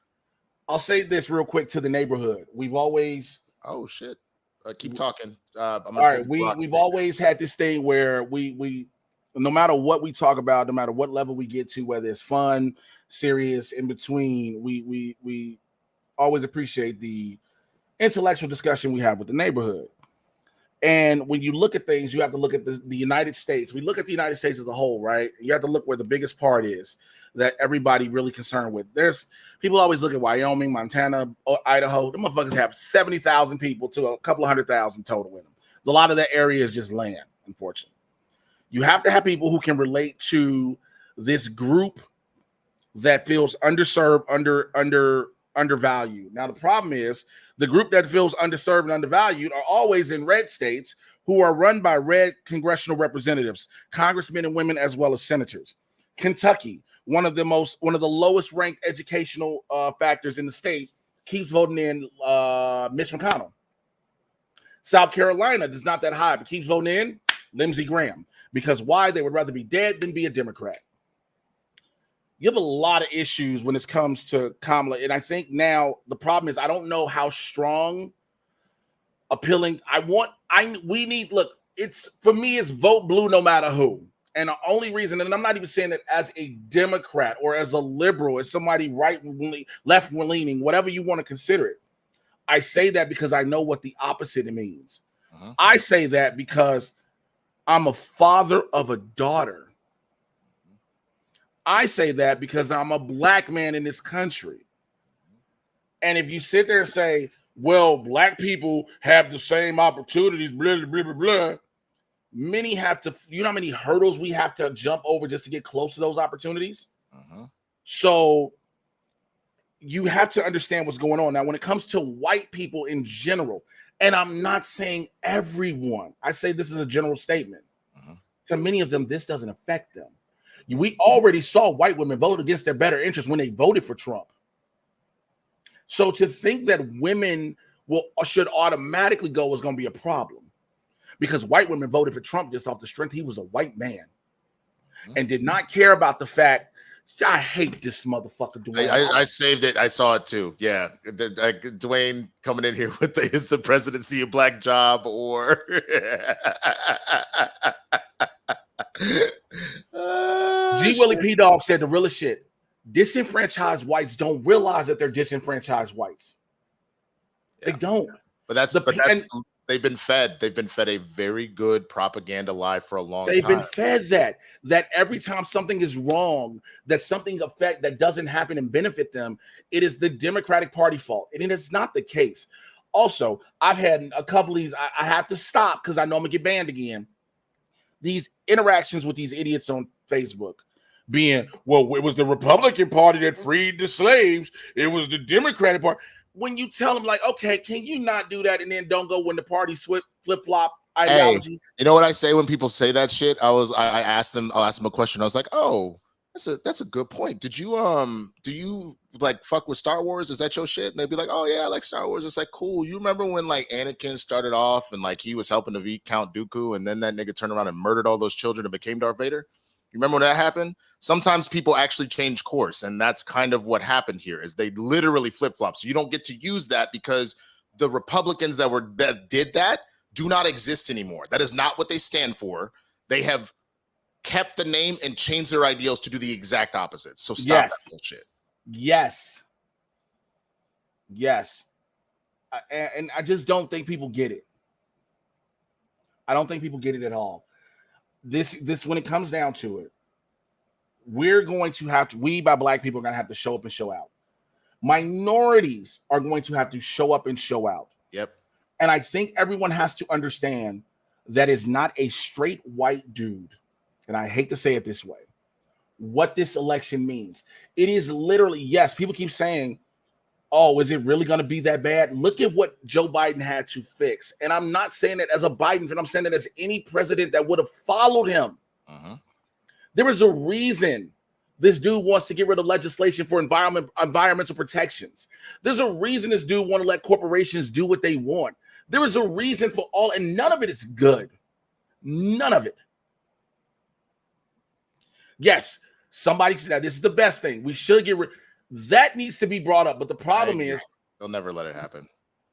I'll say this real quick to the neighborhood. We've always keep talking. All right, we've always had this thing where we no matter what we talk about, no matter what level we get to, whether it's fun, serious, in between, we always appreciate the intellectual discussion we have with the neighborhood. And when you look at things, you have to look at the United States. We look at the United States as a whole, right? You have to look where the biggest part is that everybody really concerned with. There's people always look at Wyoming, Montana, Idaho. Them motherfuckers have 70,000 people to a couple of 100,000 total in them. A lot of that area is just land, unfortunately. You have to have people who can relate to this group that feels underserved, undervalued. Now, the problem is the group that feels underserved and undervalued are always in red states who are run by red congressional representatives, congressmen and women, as well as senators. Kentucky, one of the lowest ranked educational factors in the state, keeps voting in Mitch McConnell. South Carolina is not that high, but keeps voting in Lindsey Graham. Because why? They would rather be dead than be a Democrat. You have a lot of issues when it comes to Kamala. And I think now the problem is I don't know how strong, appealing. We need, look, it's, for me, it's vote blue no matter who. And the only reason, and I'm not even saying that as a Democrat or as a liberal, as somebody right-leaning, left-leaning, whatever you want to consider it. I say that because I know what the opposite means. I say that because I'm a father of a daughter. I say that because I'm a black man in this country. And if you sit there and say, well, black people have the same opportunities, blah, blah, blah, blah, many have to, you know how many hurdles we have to jump over just to get close to those opportunities? So you have to understand what's going on. Now, when it comes to white people in general, and I'm not saying everyone, I say this is a general statement. To many of them, this doesn't affect them. We already saw white women vote against their better interests when they voted for Trump. So to think that women should automatically go is going to be a problem, because white women voted for Trump just off the strength he was a white man and did not care about the fact, I hate this motherfucker. Dwayne. I saved it. I saw it too. Yeah. Dwayne coming in here with is the presidency a black job or G. Willie P. Dog said the realest shit. Disenfranchised whites don't realize that they're disenfranchised whites. They don't. But that's they've been fed a very good propaganda lie for a long time. They've been fed that every time something is wrong, that something that doesn't happen and benefit them, it is the Democratic Party fault. And it is not the case. Also, I've had a couple of these, I have to stop because I know I'm gonna get banned again. These interactions with these idiots on Facebook being, well, it was the Republican Party that freed the slaves. It was the Democratic Party. When you tell them, like, okay, can you not do that? And then don't go when the party flip-flop ideologies. Hey, you know what I say when people say that shit? I'll ask them a question. I was like, oh, that's a good point. Do you like fuck with Star Wars? Is that your shit? And they'd be like, oh yeah, I like Star Wars. It's like, cool. You remember when like Anakin started off and like he was helping to beat Count Dooku, and then that nigga turned around and murdered all those children and became Darth Vader? You remember when that happened? Sometimes people actually change course, and that's kind of what happened here. Is they literally flip-flop. So you don't get to use that because the Republicans that did that do not exist anymore. That is not what they stand for. They have kept the name and changed their ideals to do the exact opposite. So stop that bullshit. Yes. And I just don't think people get it. I don't think people get it at all. This when it comes down to it, we're going to have to, we by black people are going to have to show up and show out. Minorities are going to have to show up and show out. Yep. And I think everyone has to understand that is not a straight white dude, and I hate to say it this way, what this election means. It is literally, yes, people keep saying, oh, is it really going to be that bad? Look at what Joe Biden had to fix. And I'm not saying that as a Biden fan, I'm saying that as any president that would have followed him. There is a reason this dude wants to get rid of legislation for environmental protections. There's a reason this dude want to let corporations do what they want. There is a reason for all, and none of it is good. None of it. Yes, somebody said this is the best thing. We should get rid. That needs to be brought up. But the problem is they'll never let it happen.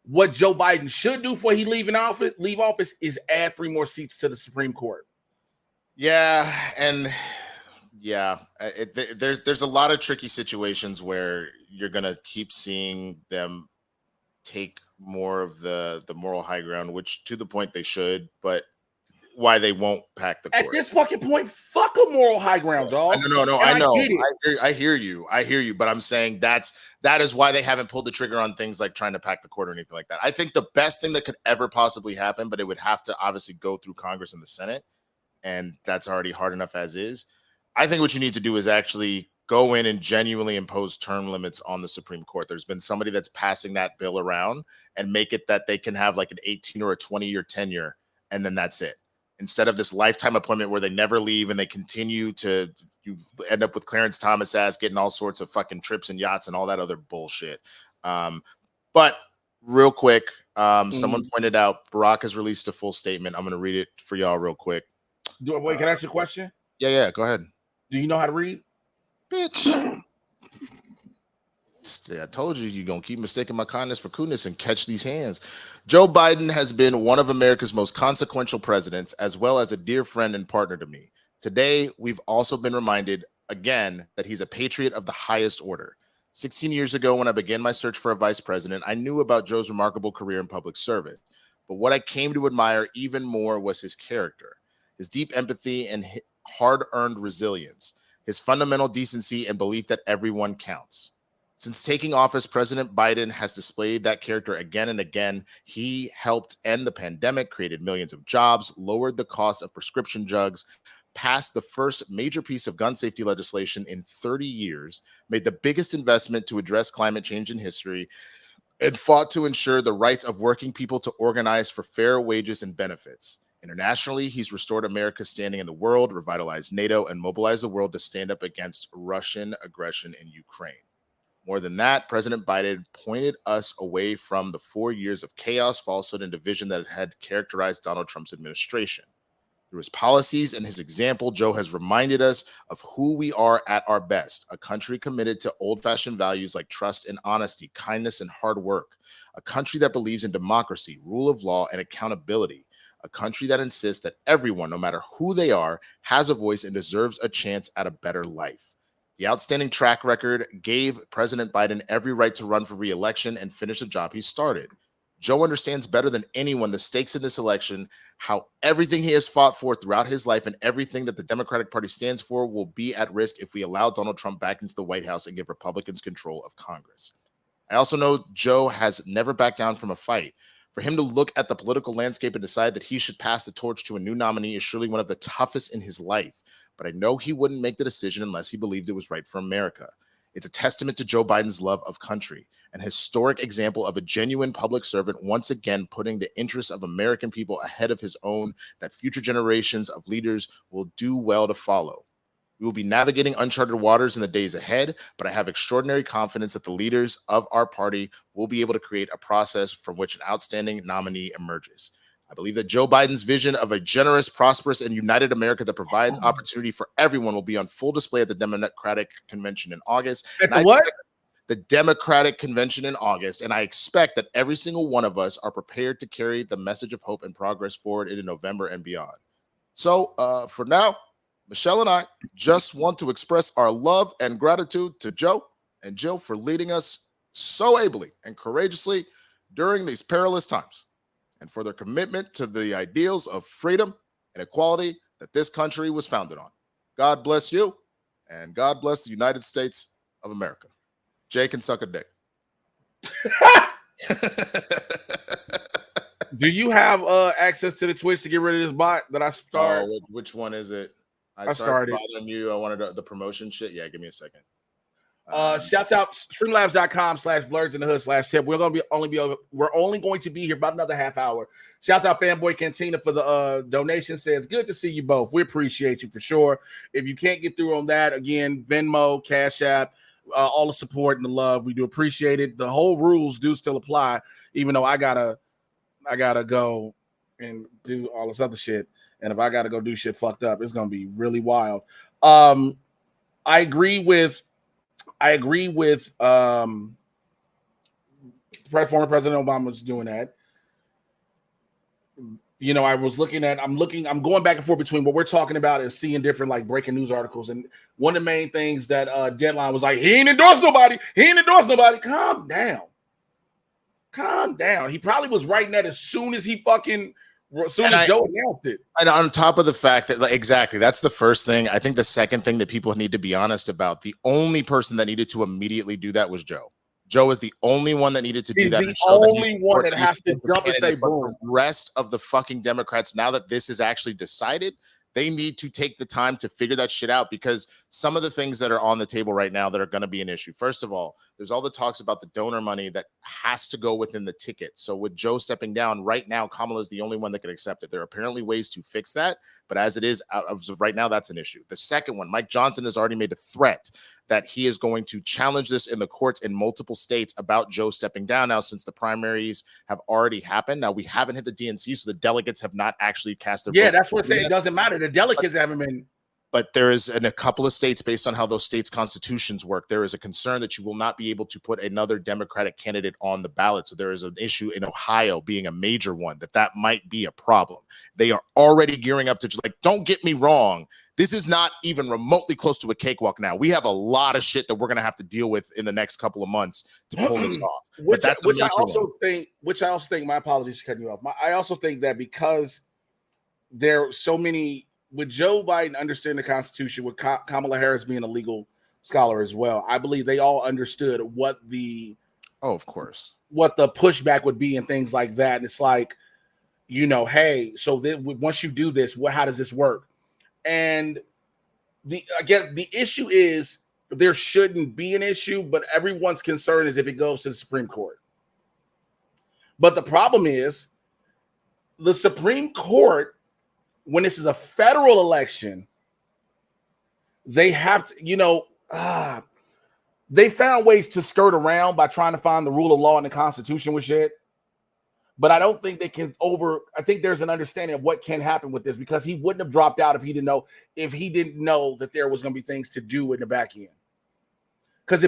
What Joe Biden should do before he leave office is add 3 more seats to the Supreme Court. Yeah, and there's a lot of tricky situations where you're gonna keep seeing them take more of the moral high ground, which to the point they should, but why they won't pack the court. At this fucking point, fuck a moral high ground, dog. No, I know. I hear you, but I'm saying that is why they haven't pulled the trigger on things like trying to pack the court or anything like that. I think the best thing that could ever possibly happen, but it would have to obviously go through Congress and the Senate, and that's already hard enough as is. I think what you need to do is actually go in and genuinely impose term limits on the Supreme Court. There's been somebody that's passing that bill around and make it that they can have like an 18 or a 20-year tenure, and then that's it. Instead of this lifetime appointment where they never leave and they continue to you end up with Clarence Thomas ass getting all sorts of fucking trips and yachts and all that other bullshit. But real quick, someone pointed out Barack has released a full statement. I'm going to read it for y'all real quick. Wait, can I ask you a question? Yeah, go ahead. Do you know how to read? Bitch. I told you you're going to keep mistaking my kindness for coolness and catch these hands. Joe Biden has been one of America's most consequential presidents, as well as a dear friend and partner to me. Today, we've also been reminded again that he's a patriot of the highest order. 16 years ago, when I began my search for a vice president, I knew about Joe's remarkable career in public service. But what I came to admire even more was his character, his deep empathy and hard-earned resilience, his fundamental decency and belief that everyone counts. Since taking office, President Biden has displayed that character again and again. He helped end the pandemic, created millions of jobs, lowered the cost of prescription drugs, passed the first major piece of gun safety legislation in 30 years, made the biggest investment to address climate change in history, and fought to ensure the rights of working people to organize for fair wages and benefits. Internationally, he's restored America's standing in the world, revitalized NATO, and mobilized the world to stand up against Russian aggression in Ukraine. More than that, President Biden pointed us away from the 4 years of chaos, falsehood, and division that had characterized Donald Trump's administration. Through his policies and his example, Joe has reminded us of who we are at our best, a country committed to old-fashioned values like trust and honesty, kindness and hard work, a country that believes in democracy, rule of law, and accountability, a country that insists that everyone, no matter who they are, has a voice and deserves a chance at a better life. The outstanding track record gave President Biden every right to run for re-election and finish the job he started. Joe understands better than anyone the stakes in this election, how everything he has fought for throughout his life and everything that the Democratic Party stands for will be at risk if we allow Donald Trump back into the White House and give Republicans control of Congress. I also know Joe has never backed down from a fight. For him to look at the political landscape and decide that he should pass the torch to a new nominee is surely one of the toughest in his life. But I know he wouldn't make the decision unless he believed it was right for America. It's a testament to Joe Biden's love of country, an historic example of a genuine public servant once again putting the interests of American people ahead of his own that future generations of leaders will do well to follow. We will be navigating uncharted waters in the days ahead, but I have extraordinary confidence that the leaders of our party will be able to create a process from which an outstanding nominee emerges. I believe that Joe Biden's vision of a generous, prosperous, and united America that provides opportunity for everyone will be on full display at the Democratic Convention in August. The Democratic Convention in August, and I expect that every single one of us are prepared to carry the message of hope and progress forward into November and beyond. So for now, Michelle and I just want to express our love and gratitude to Joe and Jill for leading us so ably and courageously during these perilous times, and for their commitment to the ideals of freedom and equality that this country was founded on. God bless you, and God bless the United States of America. Jay can suck a dick. Do you have access to the Twitch to get rid of this bot that I started? Oh, which one is it? I started bothering you. I wanted the promotion shit. Yeah, give me a second. Shouts out streamlabs.com/Blerds N The Hood/tip. We're only going to be here about another half hour. Shouts out Fanboy Cantina for the donation. Says good to see you both. We appreciate you for sure. If you can't get through on that, again, Venmo, Cash App, all the support and the love, we do appreciate it. The whole rules do still apply, even though I gotta go and do all this other shit. And if I gotta go do shit fucked up, it's gonna be really wild. I agree with former President Obama's doing that. You know, I'm going back and forth between what we're talking about and seeing different like breaking news articles. And one of the main things that Deadline was like, he ain't endorsed nobody. Calm down. He probably was writing that as soon as Joe announced it. And on top of the fact that, exactly, that's the first thing. I think the second thing that people need to be honest about, the only person that needed to immediately do that was Joe. Joe is the only one that needed to do that. He's the only one that has to jump and say boom. The rest of the fucking Democrats, now that this is actually decided, They need to take the time to figure that shit out, because some of the things that are on the table right now that are going to be an issue. First of all, there's all the talks about the donor money that has to go within the ticket. So with Joe stepping down right now, Kamala is the only one that can accept it. There are apparently ways to fix that, but as it is as of right now, that's an issue. The second one, Mike Johnson has already made a threat that he is going to challenge this in the courts in multiple states about Joe stepping down now, since the primaries have already happened. Now, we haven't hit the DNC, so the delegates have not actually cast their vote. Yeah, that's what I'm saying. It doesn't matter. The delegates haven't been. But there is, in a couple of states, based on how those states' constitutions work, there is a concern that you will not be able to put another Democratic candidate on the ballot. So there is an issue in Ohio being a major one that might be a problem. They are already gearing up to, like, don't get me wrong, this is not even remotely close to a cakewalk now. We have a lot of shit that we're going to have to deal with in the next couple of months to pull this off. Which I also think, my apologies for cutting you off. I also think that because there are so many, with Joe Biden understanding the Constitution, with Kamala Harris being a legal scholar as well, I believe they all understood what the pushback would be and things like that. And it's like, hey, so then once you do this, how does this work? And the issue is there shouldn't be an issue, but everyone's concern is if it goes to the Supreme Court. But the problem is the Supreme Court, when this is a federal election, they have to, they found ways to skirt around by trying to find the rule of law in the Constitution with shit. But I don't think they can I think there's an understanding of what can happen with this, because he wouldn't have dropped out if he didn't know that there was going to be things to do in the back end. Because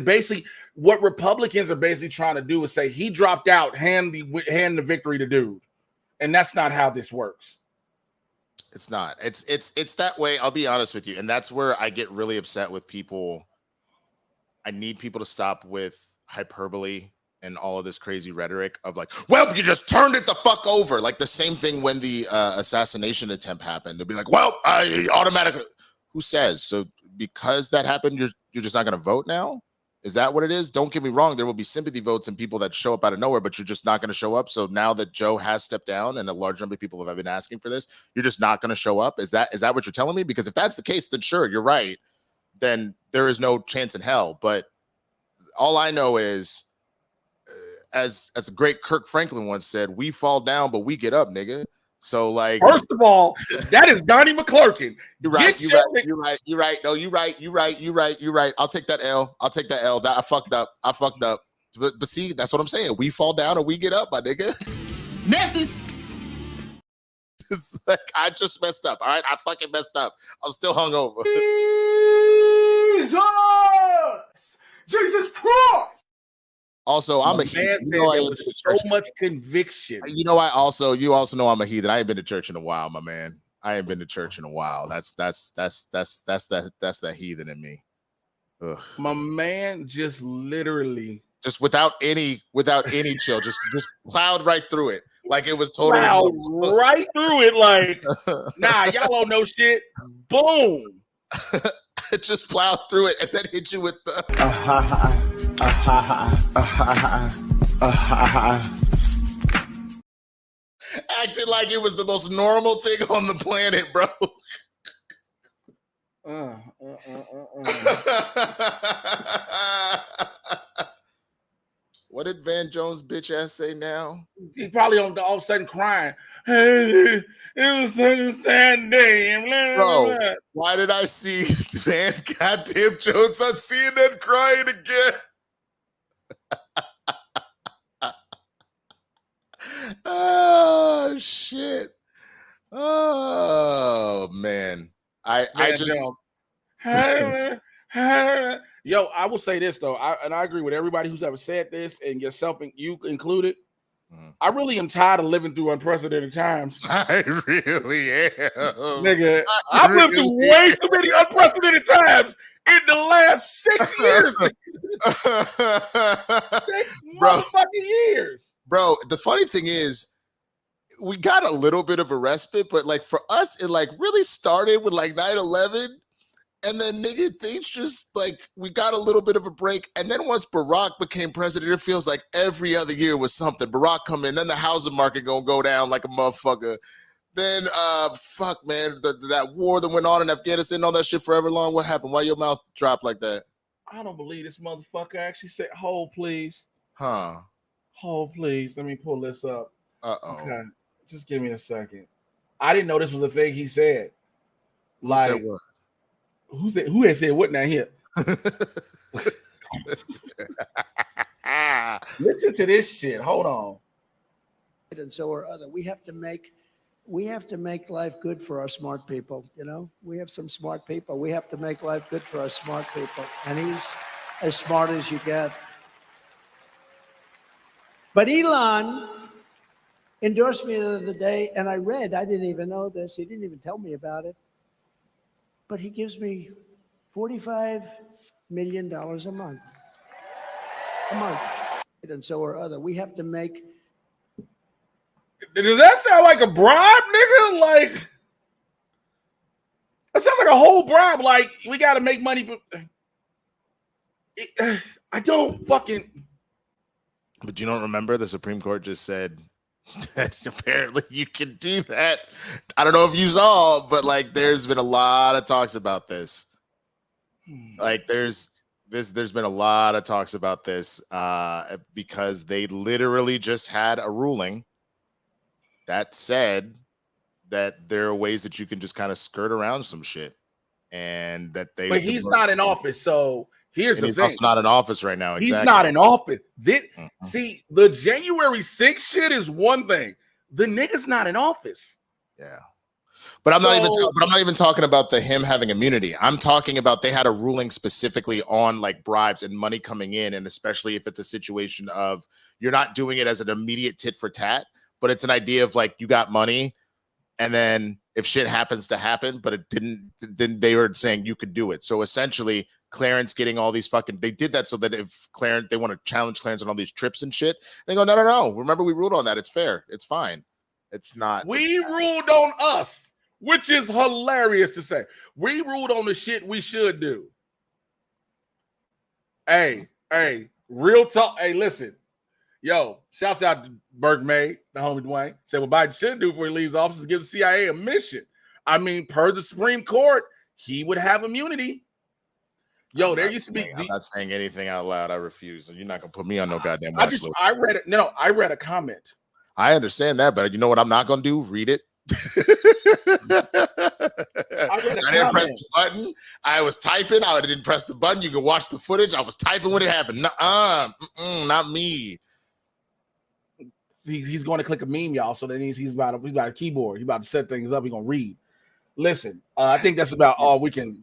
what Republicans are basically trying to do is say he dropped out, hand the victory to dude. And that's not how this works. It's not. It's that way. I'll be honest with you. And that's where I get really upset with people. I need people to stop with hyperbole and all of this crazy rhetoric of like, well, you just turned it the fuck over. Like the same thing when the assassination attempt happened. They'll be like, well, I automatically. Who says? So because that happened, you're just not going to vote now? Is that what it is? Don't get me wrong. There will be sympathy votes and people that show up out of nowhere, but you're just not going to show up. So now that Joe has stepped down and a large number of people have been asking for this, you're just not going to show up. Is that what you're telling me? Because if that's the case, then sure, you're right. Then there is no chance in hell. But all I know is, as the great Kirk Franklin once said, we fall down, but we get up, nigga. So, like, first of all, that is Donnie McClurkin. You're right. You're right. No, you're right. I'll take that L. That I fucked up. But see, that's what I'm saying. We fall down or we get up, my nigga. Nasty. It's like, I just messed up. All right, I fucking messed up. I'm still hungover. Jesus Christ. Also, I'm a heathen. So much conviction. You also know I'm a heathen. I ain't been to church in a while, my man. I ain't been to church in a while. That's that heathen in me. Ugh. My man just literally without any chill, just plowed right through it. Like it was totally plowed right through it. Like, nah, y'all don't know shit. Boom. It just plowed through it and then hit you with the acted like it was the most normal thing on the planet, bro. What did Van Jones' bitch ass say now? He probably all of a sudden crying. Hey, it was such a sad day. Bro, why did I see Van goddamn Jones on CNN crying again? Oh shit. Oh man. I Yo, I will say this though, I agree with everybody who's ever said this, and yourself and you included. I really am tired of living through unprecedented times. I really am. Nigga, I've lived through way too many unprecedented times in the last 6 years. 6 motherfucking years. Bro, the funny thing is, we got a little bit of a respite, but like for us, it like really started with like 9/11. And then nigga, things just like we got a little bit of a break. And then once Barack became president, it feels like every other year was something. Barack come in, then the housing market gonna go down like a motherfucker. Then, fuck, man, that war that went on in Afghanistan, all that shit forever long. What happened? Why your mouth dropped like that? I don't believe this motherfucker actually said, hold, please. Huh. Hold, please. Let me pull this up. Uh-oh. Okay. Just give me a second. I didn't know this was a thing he said. Who said what? Who had said what now here? Listen to this shit. Hold on. And so are other. We have to make life good for our smart people. You know, we have some smart people. We have to make life good for our smart people. And he's as smart as you get. But Elon endorsed me the other day, and I didn't even know this. He didn't even tell me about it. But he gives me $45 million a month. And so are other. We have to make. Does that sound like a bribe, nigga? Like, that sounds like a whole bribe. Like, we got to make money for. I don't fucking. But you don't remember the Supreme Court just said that apparently you can do that. I don't know if you saw, but like, there's been a lot of talks about this. Like, there's been a lot of talks about this because they literally just had a ruling that said that there are ways that you can just kind of skirt around some shit, and that they. But he's not in office, so here's the he's thing. also not in office right now. Exactly. He's not in office. See, the January 6th shit is one thing. The nigga's not in office. Yeah. But I'm not even talking about him having immunity. I'm talking about they had a ruling specifically on like bribes and money coming in, and especially if it's a situation of you're not doing it as an immediate tit for tat, but it's an idea of like you got money, and then if shit happens to happen, but it didn't, then they were saying you could do it. So essentially, Clarence getting all these they did that so that if Clarence, they want to challenge Clarence on all these trips and shit, they go, no. Remember, we ruled on that. It's fair. It's fine. It's not. We ruled on us, which is hilarious to say. We ruled on the shit we should do. Hey, real talk. Hey, listen. Yo, shouts out to Burke May, the homie Dwayne. Said what Biden should do before he leaves office is give the CIA a mission. I mean, per the Supreme Court, he would have immunity. Yo, there used to be. I'm not saying anything out loud. I refuse. You're not gonna put me on no goddamn watch list. I read it. No, I read a comment. I understand that, but you know what I'm not gonna do? Read it. I didn't press the button. I was typing. I didn't press the button. You can watch the footage. I was typing when it happened. Not me. He's going to click a meme, y'all. So that means he's about a keyboard. He's about to set things up. He's gonna read. Listen, I think that's about all we can.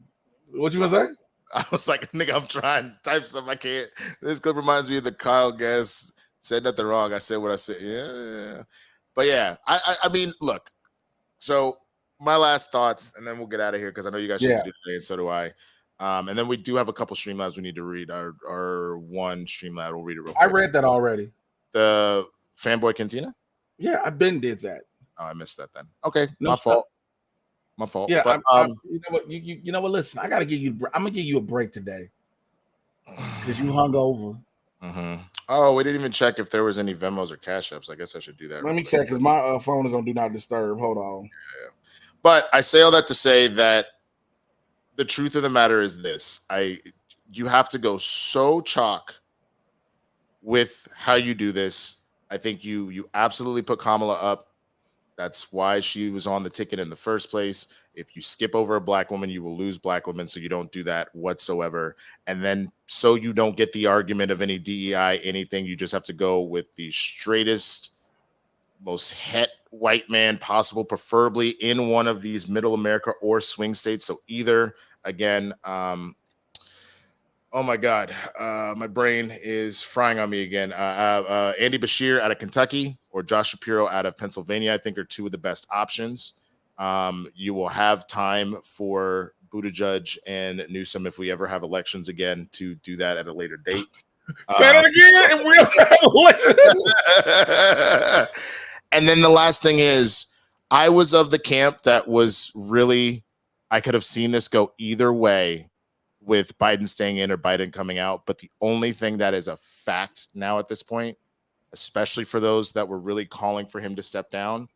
What you gonna say? I was like, nigga, I'm trying to type stuff. I can't. This clip reminds me of the Kyle Gass said nothing wrong. I said what I said. Yeah. But yeah, I mean, look. So my last thoughts, and then we'll get out of here because I know you guys should do today, and so do I. And then we do have a couple Streamlabs we need to read. Our one Streamlab, we'll read it real quick. I read that already. The Fanboy Cantina? Yeah, I been did that. Oh, I missed that then. Okay, no, my fault. My fault. Yeah, but you know what? You know what? Listen, I'm gonna give you a break today because you hung over. Mm-hmm. Oh, we didn't even check if there was any Venmos or Cash Apps. I guess I should do that. Let me check because my phone is on Do Not Disturb. Hold on. Yeah. But I say all that to say that the truth of the matter is this: you have to go so chalk with how you do this. I think you absolutely put Kamala up. That's why she was on the ticket in the first place. If you skip over a black woman, you will lose black women. So you don't do that whatsoever. And then so you don't get the argument of any DEI, anything, you just have to go with the straightest, most het white man possible, preferably in one of these middle America or swing states. So either, again, oh my God, my brain is frying on me again. Andy Bashir out of Kentucky or Josh Shapiro out of Pennsylvania, I think are two of the best options. You will have time for Buttigieg and Newsom if we ever have elections again to do that at a later date. Say that again. If we ever have elections. And then the last thing is, I was of the camp that was really, I could have seen this go either way with Biden staying in or Biden coming out. But the only thing that is a fact now at this point, especially for those that were really calling for him to step down,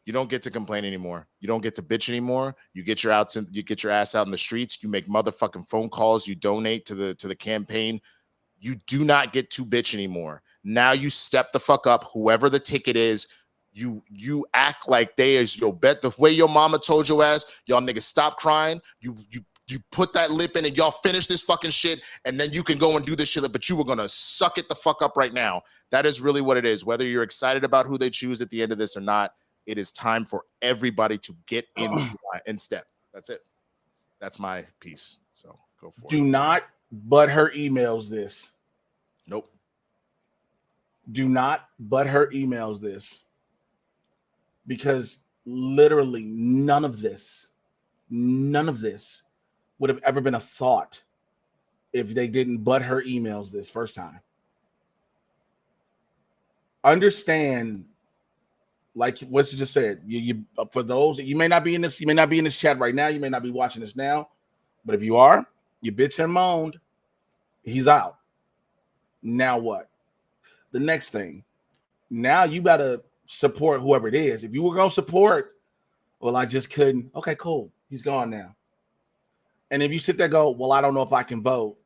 You don't get to complain anymore. You don't get to bitch anymore. You get your ass out in the streets. You make motherfucking phone calls. You donate to the campaign. You do not get to bitch anymore. Now you step the fuck up. Whoever the ticket is, you act like they is your bet. The way your mama told your ass, y'all niggas stop crying. You put that lip in and y'all finish this fucking shit, and then you can go and do this shit. But you were gonna suck it the fuck up right now. That is really what it is. Whether you're excited about who they choose at the end of this or not, it is time for everybody to get in step. That's it. That's my piece. So go for it. Do not but her emails this. Nope. Do not but her emails this. Because literally none of this would have ever been a thought if they didn't but her emails this first time. Understand, like Winston just said, you for those that you may not be in this chat right now, you may not be watching this now, but if you are, you bitch and moaned, he's out. Now what? The next thing, now you gotta support whoever it is. If you were gonna support, well, I just couldn't. Okay, cool. He's gone now. And if you sit there and go, well, I don't know if I can vote,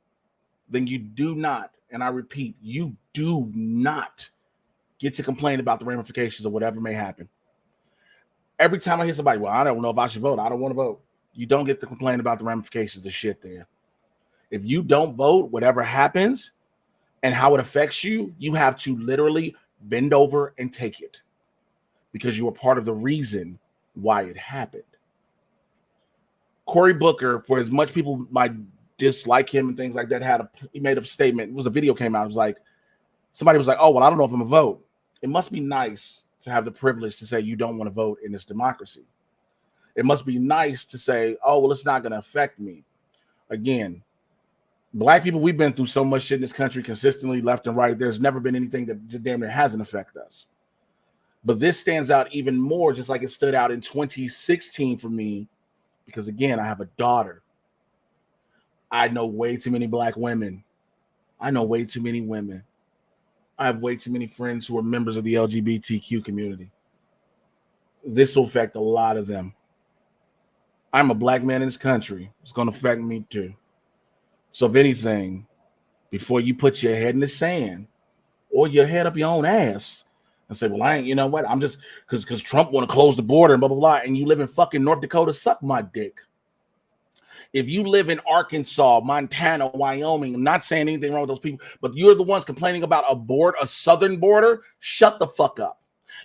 then you do not, and I repeat, you do not get to complain about the ramifications of whatever may happen. Every time I hear somebody, well, I don't know if I should vote, I don't want to vote, you don't get to complain about the ramifications of shit there. If you don't vote, whatever happens and how it affects you, you have to literally bend over and take it because you were part of the reason why it happened. Cory Booker, for as much people might dislike him and things like that, he made a statement. It was a video came out. It was like, somebody was like, oh, well, I don't know if I'm gonna vote. It must be nice to have the privilege to say you don't want to vote in this democracy. It must be nice to say, oh, well, it's not going to affect me. Again, Black people, we've been through so much shit in this country consistently, left and right. There's never been anything that damn near hasn't affected us. But this stands out even more, just like it stood out in 2016 for me, because, again, I have a daughter. I know way too many Black women. I know way too many women. I have way too many friends who are members of the LGBTQ community. This will affect a lot of them. I'm a Black man in this country. It's going to affect me too. So if anything, before you put your head in the sand or your head up your own ass and say, well, I ain't, you know what? I'm just, because Trump want to close the border and blah, blah, blah, and you live in fucking North Dakota, suck my dick. If you live in Arkansas, Montana, Wyoming, I'm not saying anything wrong with those people, but you're the ones complaining about a southern border, shut the fuck up.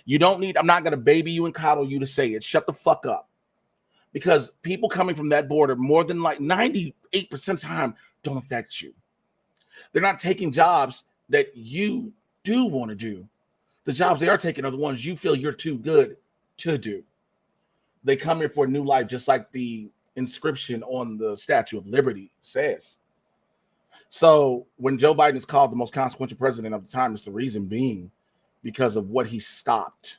You don't need, I'm not going to baby you and coddle you to say it. Shut the fuck up. Because people coming from that border, more than like 98% of the time, don't affect you. They're not taking jobs that you do want to do. The jobs they are taking are the ones you feel you're too good to do. They come here for a new life, just like the inscription on the Statue of Liberty says. So when Joe Biden is called the most consequential president of the time, it's the reason being because of what he stopped.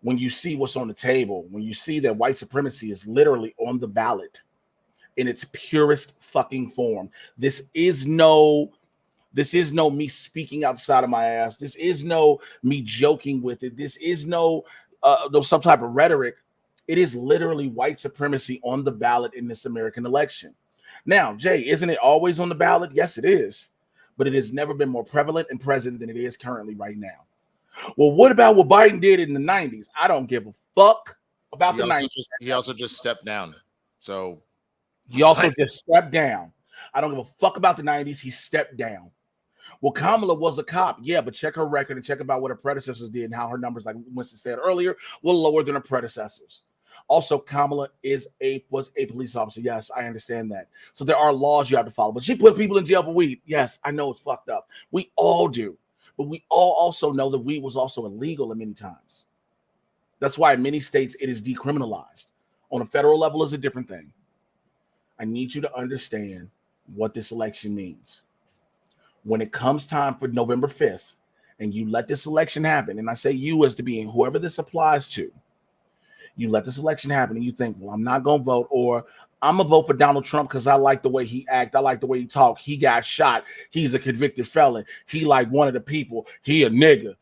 When you see what's on the table, when you see that white supremacy is literally on the ballot in its purest fucking form, this is no me speaking outside of my ass. This is no me joking with it. This is no some type of rhetoric. It is literally white supremacy on the ballot in this American election. Now, Jay, isn't it always on the ballot? Yes, it is. But it has never been more prevalent and present than it is currently right now. Well, what about what Biden did in the 90s? I don't give a fuck about the 90s. He also just stepped down. So he also just stepped down. I don't give a fuck about the 90s. He stepped down. Well, Kamala was a cop. Yeah, but check her record and check about what her predecessors did and how her numbers, like Winston said earlier, were lower than her predecessors. Also, Kamala was a police officer. Yes, I understand that. So there are laws you have to follow. But she put people in jail for weed. Yes, I know it's fucked up. We all do. But we all also know that weed was also illegal in many times. That's why in many states it is decriminalized. On a federal level is a different thing. I need you to understand what this election means. When it comes time for November 5th and you let this election happen, and I say you as to being whoever this applies to, you let this election happen and you think, well, I'm not going to vote, or I'm going to vote for Donald Trump because I like the way he act. I like the way he talk. He got shot. He's a convicted felon. He like one of the people. He a nigga.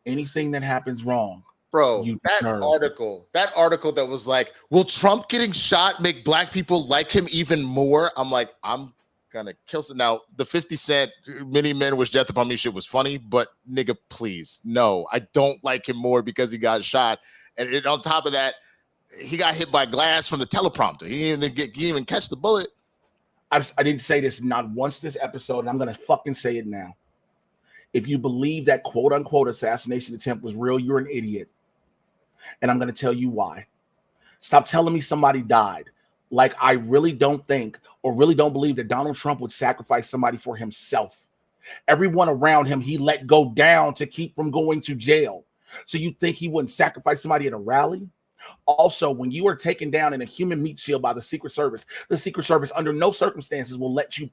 Anything that happens wrong, Bro, that article that was like, will Trump getting shot make black people like him even more? I'm like, I'm gonna kill some. Now, the 50 Cent many men wish death upon me shit was funny, but nigga, please. No, I don't like him more because he got shot. And on top of that, he got hit by glass from the teleprompter. He didn't even catch the bullet. I didn't say this not once this episode, and I'm gonna fucking say it now. If you believe that quote unquote assassination attempt was real, you're an idiot. And I'm going to tell you why. Stop telling me somebody died. Like, I really don't think or really don't believe that Donald Trump would sacrifice somebody for himself. Everyone around him, he let go down to keep from going to jail. So you think he wouldn't sacrifice somebody at a rally? Also, when you are taken down in a human meat shield by the Secret Service under no circumstances will let you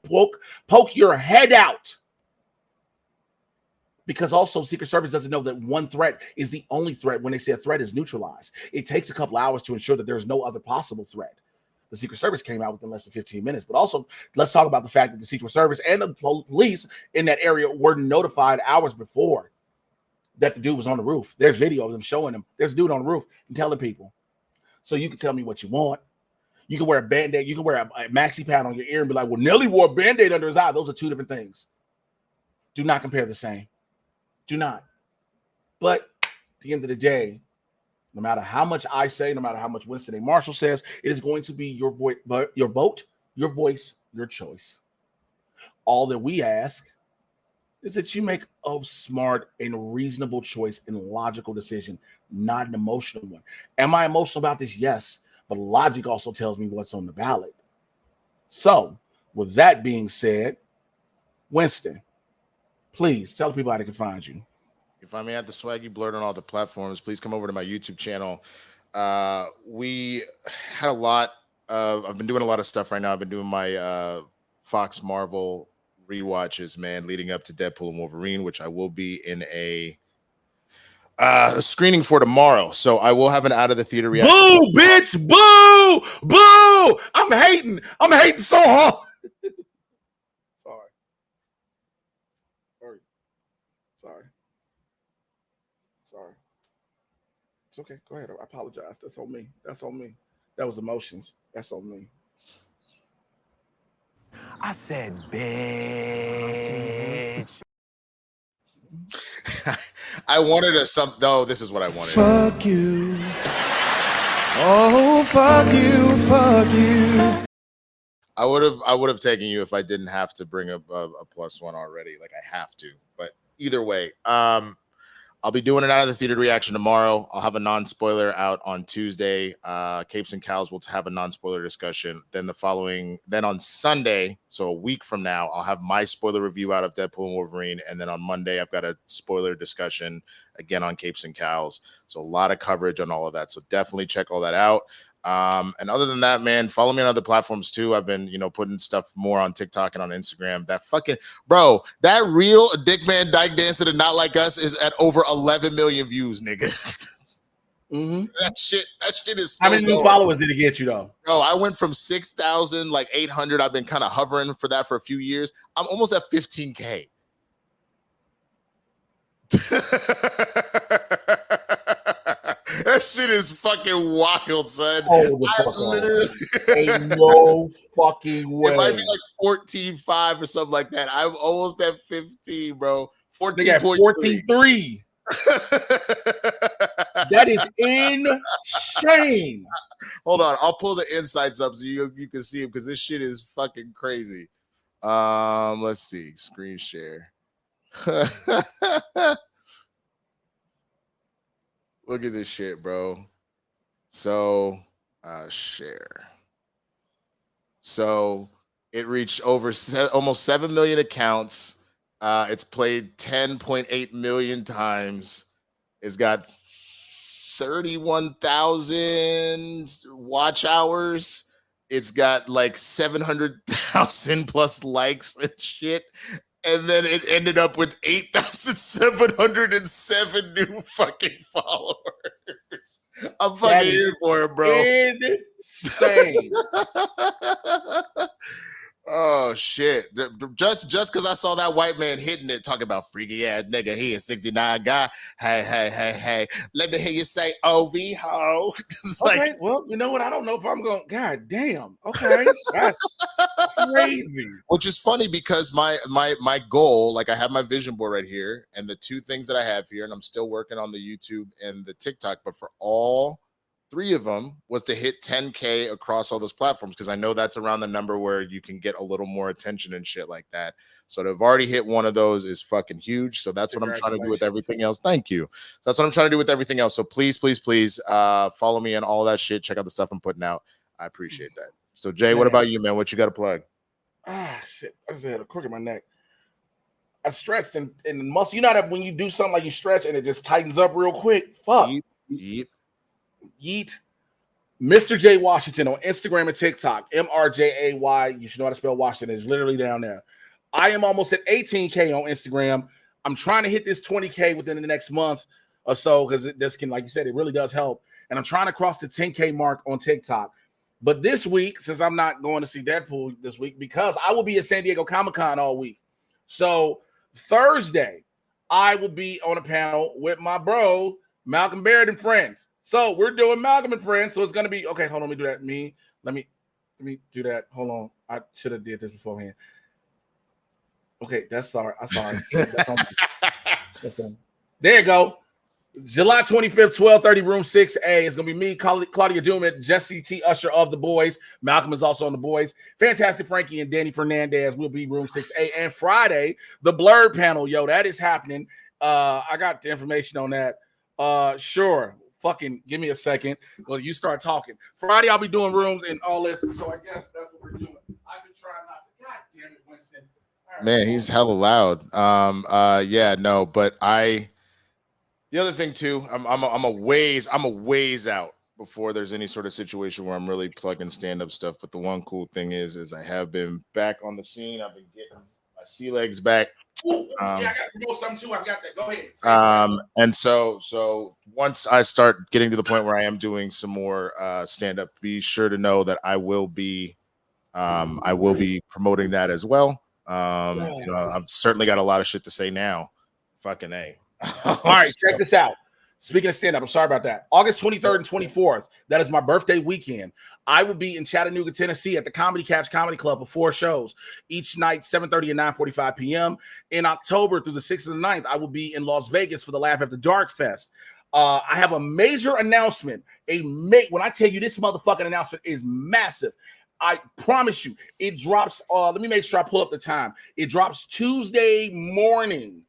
poke your head out. Because also Secret Service doesn't know that one threat is the only threat when they say a threat is neutralized. It takes a couple hours to ensure that there's no other possible threat. The Secret Service came out within less than 15 minutes. But also, let's talk about the fact that the Secret Service and the police in that area were notified hours before that the dude was on the roof. There's video of them showing him. There's a dude on the roof and telling people. So you can tell me what you want. You can wear a Band-Aid. You can wear a maxi pad on your ear and be like, well, Nelly wore a Band-Aid under his eye. Those are two different things. Do not compare the same. Do not. But at the end of the day, no matter how much I say, no matter how much Winston A. Marshall says, it is going to be your vote, your voice, your choice. All that we ask is that you make a smart and reasonable choice and logical decision, not an emotional one. Am I emotional about this? Yes. But logic also tells me what's on the ballot. So, with that being said, Winston, please tell people how they can find you. You can find me at the Swaggy Blerd on all the platforms. Please come over to my YouTube channel. We had a lot of, I've been doing a lot of stuff right now. I've been doing my Fox Marvel rewatches, man, leading up to Deadpool and Wolverine, which I will be in a screening for tomorrow. So I will have an out of the theater reaction. Boo, bitch! Boo! Boo! I'm hating so hard. Sorry. It's okay. Go ahead. I apologize. That's on me. That was emotions. That's on me. I said, bitch. I wanted no, this is what I wanted. Fuck you. Oh, fuck you. Fuck you. I would have taken you if I didn't have to bring up a +1 already. Like I have to. But either way, I'll be doing an out of the theater reaction tomorrow. I'll have a non-spoiler out on Tuesday. Capes and Cows will have a non-spoiler discussion. Then on Sunday, so a week from now, I'll have my spoiler review out of Deadpool and Wolverine. And then on Monday, I've got a spoiler discussion again on Capes and Cows. So a lot of coverage on all of that. So definitely check all that out. And other than that, man, follow me on other platforms too. I've been, putting stuff more on TikTok and on Instagram. That fucking bro, that real Dick Van Dyke Dancer to Not Like Us is at over 11 million views, nigga. Mm-hmm. That shit is how many new followers did it get you though? Bro, I went from 6,800. I've been kind of hovering for that for a few years. I'm almost at 15K. That shit is fucking wild, son. Ain't no fucking way. It might be like 14.5 or something like that. I'm almost at 15, bro. 14.3. That is insane. Hold on, I'll pull the insights up so you can see it because this shit is fucking crazy. Let's see, screen share. Look at this shit, bro. So, share. So, it reached over almost 7 million accounts. It's played 10.8 million times. It's got 31,000 watch hours. It's got like 700,000 plus likes and shit. And then it ended up with 8,707 new fucking followers. I'm fucking here for it, bro. Insane. Oh Oh shit! Just because I saw that white man hitting it, talking about freaky ass nigga, he is 69 guy. Hey, let me hear you say OV ho. Okay, well, you know what? I don't know if I'm going. God damn. Okay, that's crazy. Which is funny because my goal, like I have my vision board right here, and the two things that I have here, and I'm still working on the YouTube and the TikTok, but for all three of them was to hit 10K across all those platforms, because I know that's around the number where you can get a little more attention and shit like that. So to have already hit one of those is fucking huge. So that's what I'm trying to do with everything else. Thank you. That's what I'm trying to do with everything else. So please follow me on all that shit. Check out the stuff I'm putting out. I appreciate that. So Jay, what about you, man? What you got to plug? Shit. I just had a crook in my neck. I stretched and muscle. You know that when you do something like you stretch and it just tightens up real quick. Fuck. Yeet. Mr. J Washington on Instagram and TikTok. MRJAY. You should know how to spell Washington. It's literally down there. I am almost at 18K on Instagram. I'm trying to hit this 20K within the next month or so, because this can, like you said, it really does help. And I'm trying to cross the 10K mark on TikTok. But this week, since I'm not going to see Deadpool this week, because I will be at San Diego Comic-Con all week. So Thursday, I will be on a panel with my bro, Malcolm Baird and friends. So we're doing Malcolm and friends. So it's going to be, okay, hold on, let me do that. Let me do that. Hold on. I should have did this beforehand. Okay, I'm sorry. There you go. July 25th, 12:30, room 6A. It's going to be me, Claudia Duman, Jesse T. Usher of The Boys. Malcolm is also on The Boys. Fantastic Frankie and Danny Fernandez will be room 6A. And Friday, the Blurred panel. Yo, that is happening. I got the information on that. Sure. Fucking give me a second. Well, you start talking. Friday, I'll be doing rooms and all this. So I guess that's what we're doing. I've been trying not to. God damn it, Winston. Right. Man, he's hella loud. Yeah, no, but the other thing too, I'm a ways out before there's any sort of situation where I'm really plugging stand-up stuff. But the one cool thing is I have been back on the scene. I've been getting my sea legs back. Yeah, I got to know something too. I got that. Go ahead. And so once I start getting to the point where I am doing some more stand-up, be sure to know that I will be promoting that as well. I've certainly got a lot of shit to say now. Fucking A. All right, check this out. Speaking of stand-up, I'm sorry about that. August 23rd and 24th, that is my birthday weekend. I will be in Chattanooga, Tennessee at the Comedy Catch Comedy Club for 4 shows, each night, 7:30 and 9:45 p.m. In October through the 6th and the 9th, I will be in Las Vegas for the Laugh After Dark Fest. I have a major announcement. When I tell you this motherfucking announcement is massive, I promise you, it drops. Let me make sure I pull up the time. It drops Tuesday morning.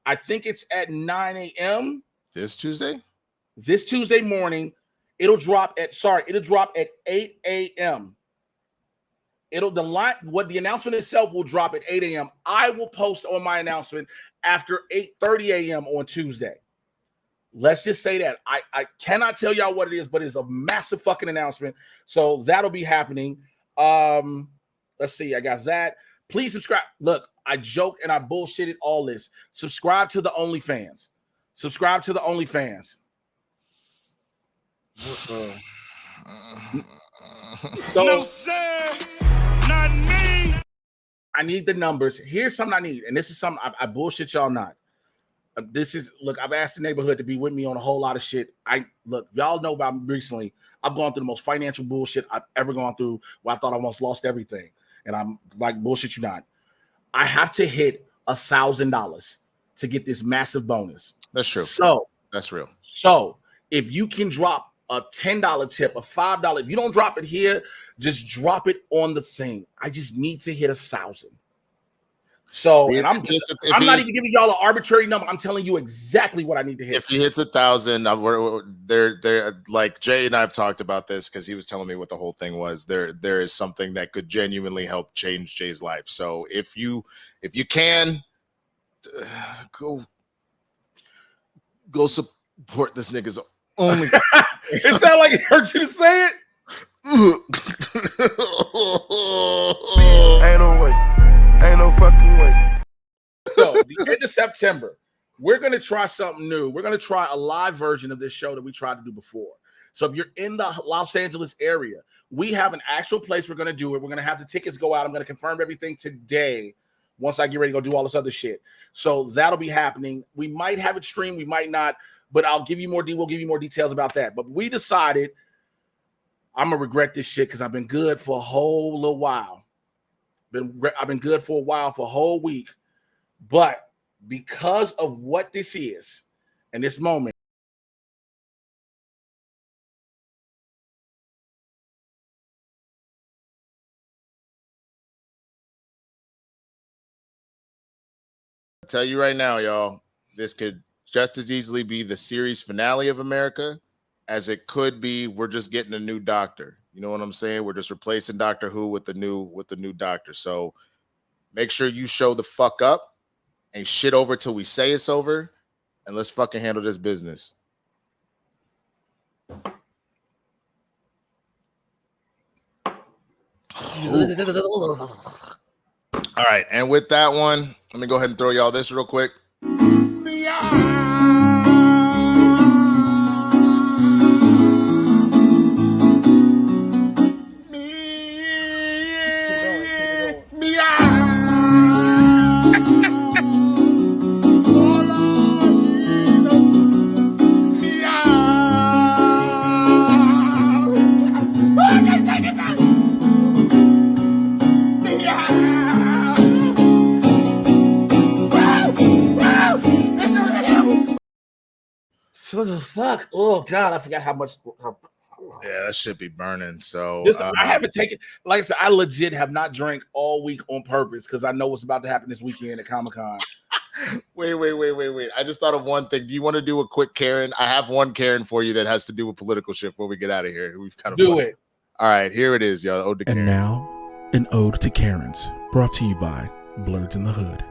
I think it's at 9 a.m. This Tuesday morning. It'll drop at 8 a.m. The announcement itself will drop at 8 a.m. I will post on my announcement after 8:30 a.m. on Tuesday. Let's just say that. I cannot tell y'all what it is, but it's a massive fucking announcement. So that'll be happening. Let's see. I got that. Please subscribe. Look, I joked and I bullshitted all this. Subscribe to the OnlyFans. So, no, sir, not me. I need the numbers. Here's something I need, and this is something I bullshit y'all not. I've asked the neighborhood to be with me on a whole lot of shit. Y'all know about me recently. I've gone through the most financial bullshit I've ever gone through, where I thought I almost lost everything. And I'm like, bullshit you not. I have to hit $1,000 to get this massive bonus. That's true. So that's real. So if you can drop a $10 tip, a $5, if you don't drop it here, just drop it on the thing. I just need to hit 1,000. So and I'm not even giving y'all an arbitrary number. I'm telling you exactly what I need to hit. If he hits 1,000, they're like Jay and I have talked about this because he was telling me what the whole thing was. There is something that could genuinely help change Jay's life. So if you can go support this nigga's only. It sounded like it hurt you to say it. Ain't no way. Ain't no fucking way. So the end of September, we're going to try something new. We're going to try a live version of this show that we tried to do before. So if you're in the Los Angeles area, we have an actual place we're going to do it. We're going to have the tickets go out. I'm going to confirm everything today once I get ready to go do all this other shit. So that'll be happening. We might have it streamed. We might not, but we'll give you more details about that. But we decided I'm going to regret this shit because I've been good for a whole little while. I've been good for a while, for a whole week. But because of what this is and this moment, I'll tell you right now, y'all, this could just as easily be the series finale of America as it could be we're just getting a new doctor. You know what I'm saying? We're just replacing Doctor Who with the new doctor. So make sure you show the fuck up and shit over till we say it's over, and let's fucking handle this business. All right, and with that one, let me go ahead and throw y'all this real quick. What the fuck? Oh God, I forgot how much. Yeah, that should be burning. So I haven't taken, like I said, I legit have not drank all week on purpose because I know what's about to happen this weekend at Comic-Con. Wait. I just thought of one thing. Do you want to do a quick Karen? I have one Karen for you that has to do with political shit before we get out of here. We've kind of do it. All right, here it is, y'all. Ode to Karens. And now, an ode to Karens, brought to you by Blerds N The Hood.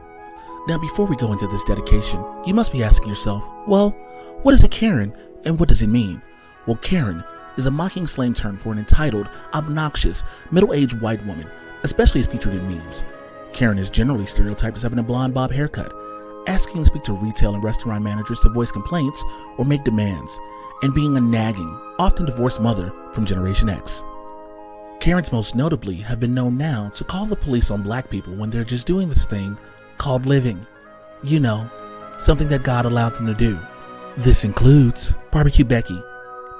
Now, before we go into this dedication, you must be asking yourself, well, what is a Karen and what does it mean? Well, Karen is a mocking slang term for an entitled, obnoxious, middle-aged white woman, especially as featured in memes. Karen is generally stereotyped as having a blonde bob haircut, asking to speak to retail and restaurant managers to voice complaints or make demands, and being a nagging, often divorced mother from Generation X. Karens most notably have been known now to call the police on black people when they're just doing this thing called living. You know, something that God allowed them to do. This includes Barbecue Becky,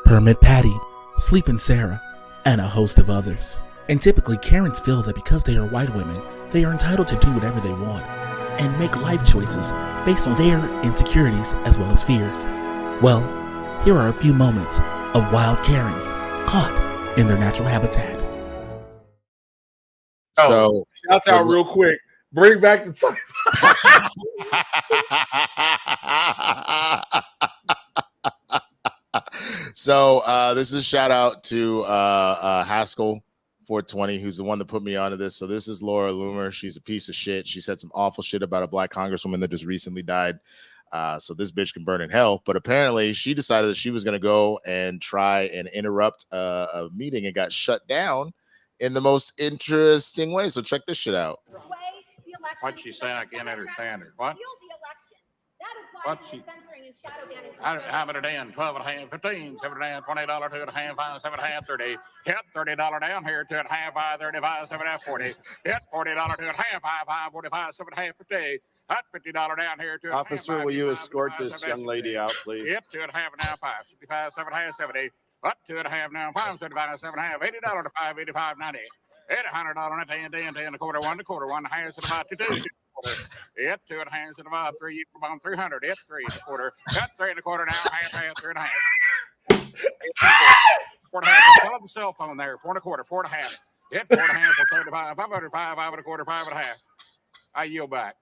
Permit Patty, Sleepin' Sarah, and a host of others. And typically Karens feel that because they are white women, they are entitled to do whatever they want and make life choices based on their insecurities as well as fears. Well, here are a few moments of wild Karens caught in their natural habitat. So, shout out real quick. Bring back the time. So this is a shout out to Haskell 420, who's the one that put me onto this. So this is Laura Loomer. She's a piece of shit. She said some awful shit about a black congresswoman that just recently died. So this bitch can burn in hell. But apparently she decided that she was going to go and try and interrupt a meeting and got shut down in the most interesting way. So check this shit out. What she saying? I can't understand her. What? What she? How about a day and 12 and a half, 15, 7 and a half, $20, 2 and a half, 5, 7 and a half, 30. Hit $30 down here, 2 and a half, 5, 35, 7 and a half, 40. Hit $40, 2 and a half, 5, 45, 7 and a half, 50. Hit $50 down here, 2 and a half. Officer, will you escort this young lady out, please? Hit 2 and a half now, 5, 55, 7 and a half, 70. What? 2 and a half now, 5, 75, 7 and a half, $80 to 5, 85, 90. Hit $100 and 10 and a quarter, 1 to quarter, 1 half, and about 2. Hit 2 and a half, and about 3, about 300. Hit 3 and a quarter. Cut 3 and a quarter now, half, 3 and a half. 4 and a half. Tell the cell phone there. 4 and a quarter, 4 and a half. Hit 4 and a half for 75, 505, 5 and a quarter, 5 and a half. I yield back.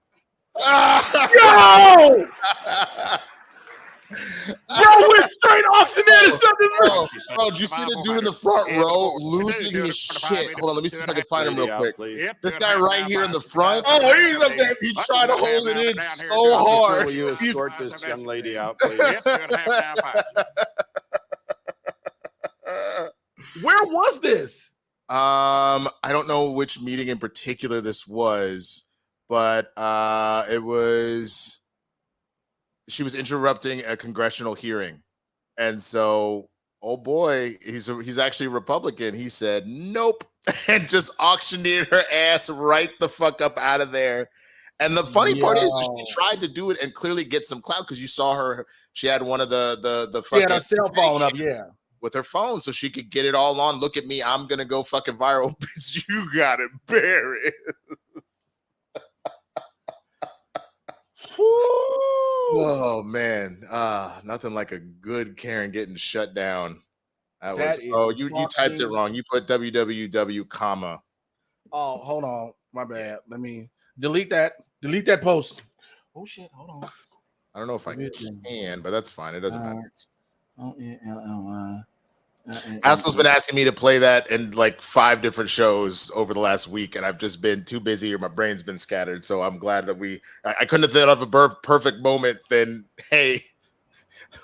Yo! Bro went straight auctioneer to shut this room. Oh, did you see the dude in the front row losing his shit? Hold on, let me see if I can find him real quick. This guy right here in the front. Oh, he's up there. He's trying to hold it in so hard. Will you escort this young lady out, please? Where was this? I don't know which meeting in particular this was, but it was. She was interrupting a congressional hearing, and so Oh boy, he's actually a Republican. He said nope and just auctioneered her ass right the fuck up out of there. And the funny part is she tried to do it and clearly get some clout because you saw her. She had one of the She had fucking her cell phone up, yeah, with her phone, so she could get it all on. Look at me, I'm gonna go fucking viral, bitch. You got it, Barry. Oh man, nothing like a good Karen getting shut down. That was you typed it wrong. You put www comma. Oh, hold on, my bad. Let me delete that post. Oh shit, hold on. I don't know if I can, but that's fine. It doesn't matter. Haskell's been asking me to play that in like 5 different shows over the last week, and I've just been too busy or my brain's been scattered. So I'm glad that I couldn't have thought of a perfect moment. Then, hey,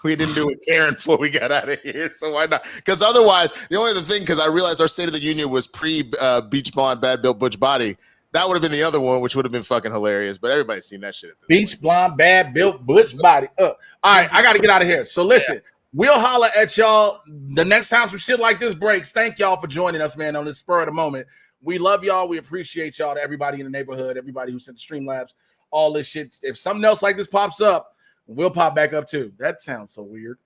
we didn't do it, Karen, before we got out of here. So why not? Because otherwise, the only other thing, because I realized our State of the Union was pre-Beach Blonde, Bad Built Butch Body. That would have been the other one, which would have been fucking hilarious. But everybody's seen that shit. Beach Blonde, Bad Built Butch Body. All right, I got to get out of here. So listen. Yeah. We'll holler at y'all the next time some shit like this breaks. Thank y'all for joining us, man, on this spur of the moment. We love y'all. We appreciate y'all, to everybody in the neighborhood, everybody who sent the Streamlabs, all this shit. If something else like this pops up, we'll pop back up too. That sounds so weird.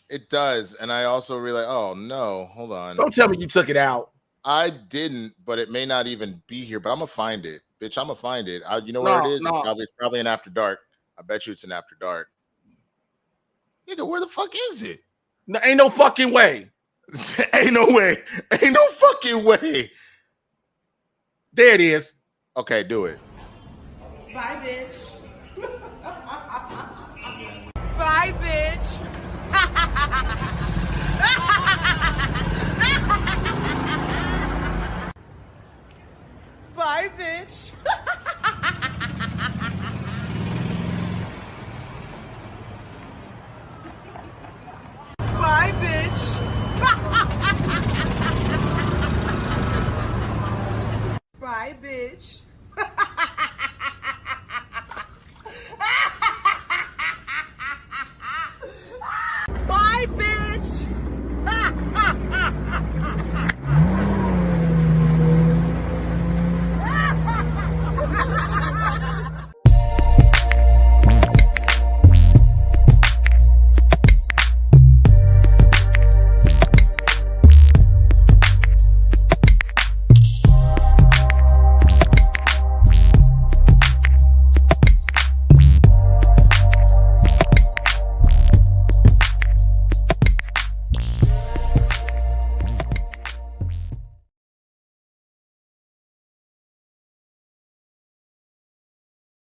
It does. And I also realized, oh, no, hold on. Don't tell me you took it out. I didn't, but it may not even be here, but I'm going to find it. Bitch, I'm going to find it. You know where it is? No. It's probably an After Dark. I bet you it's an After Dark. Nigga, where the fuck is it? No, ain't no fucking way. Ain't no way. Ain't no fucking way. There it is. Okay, do it. Bye, bitch. Bye, bitch. Bye, bitch.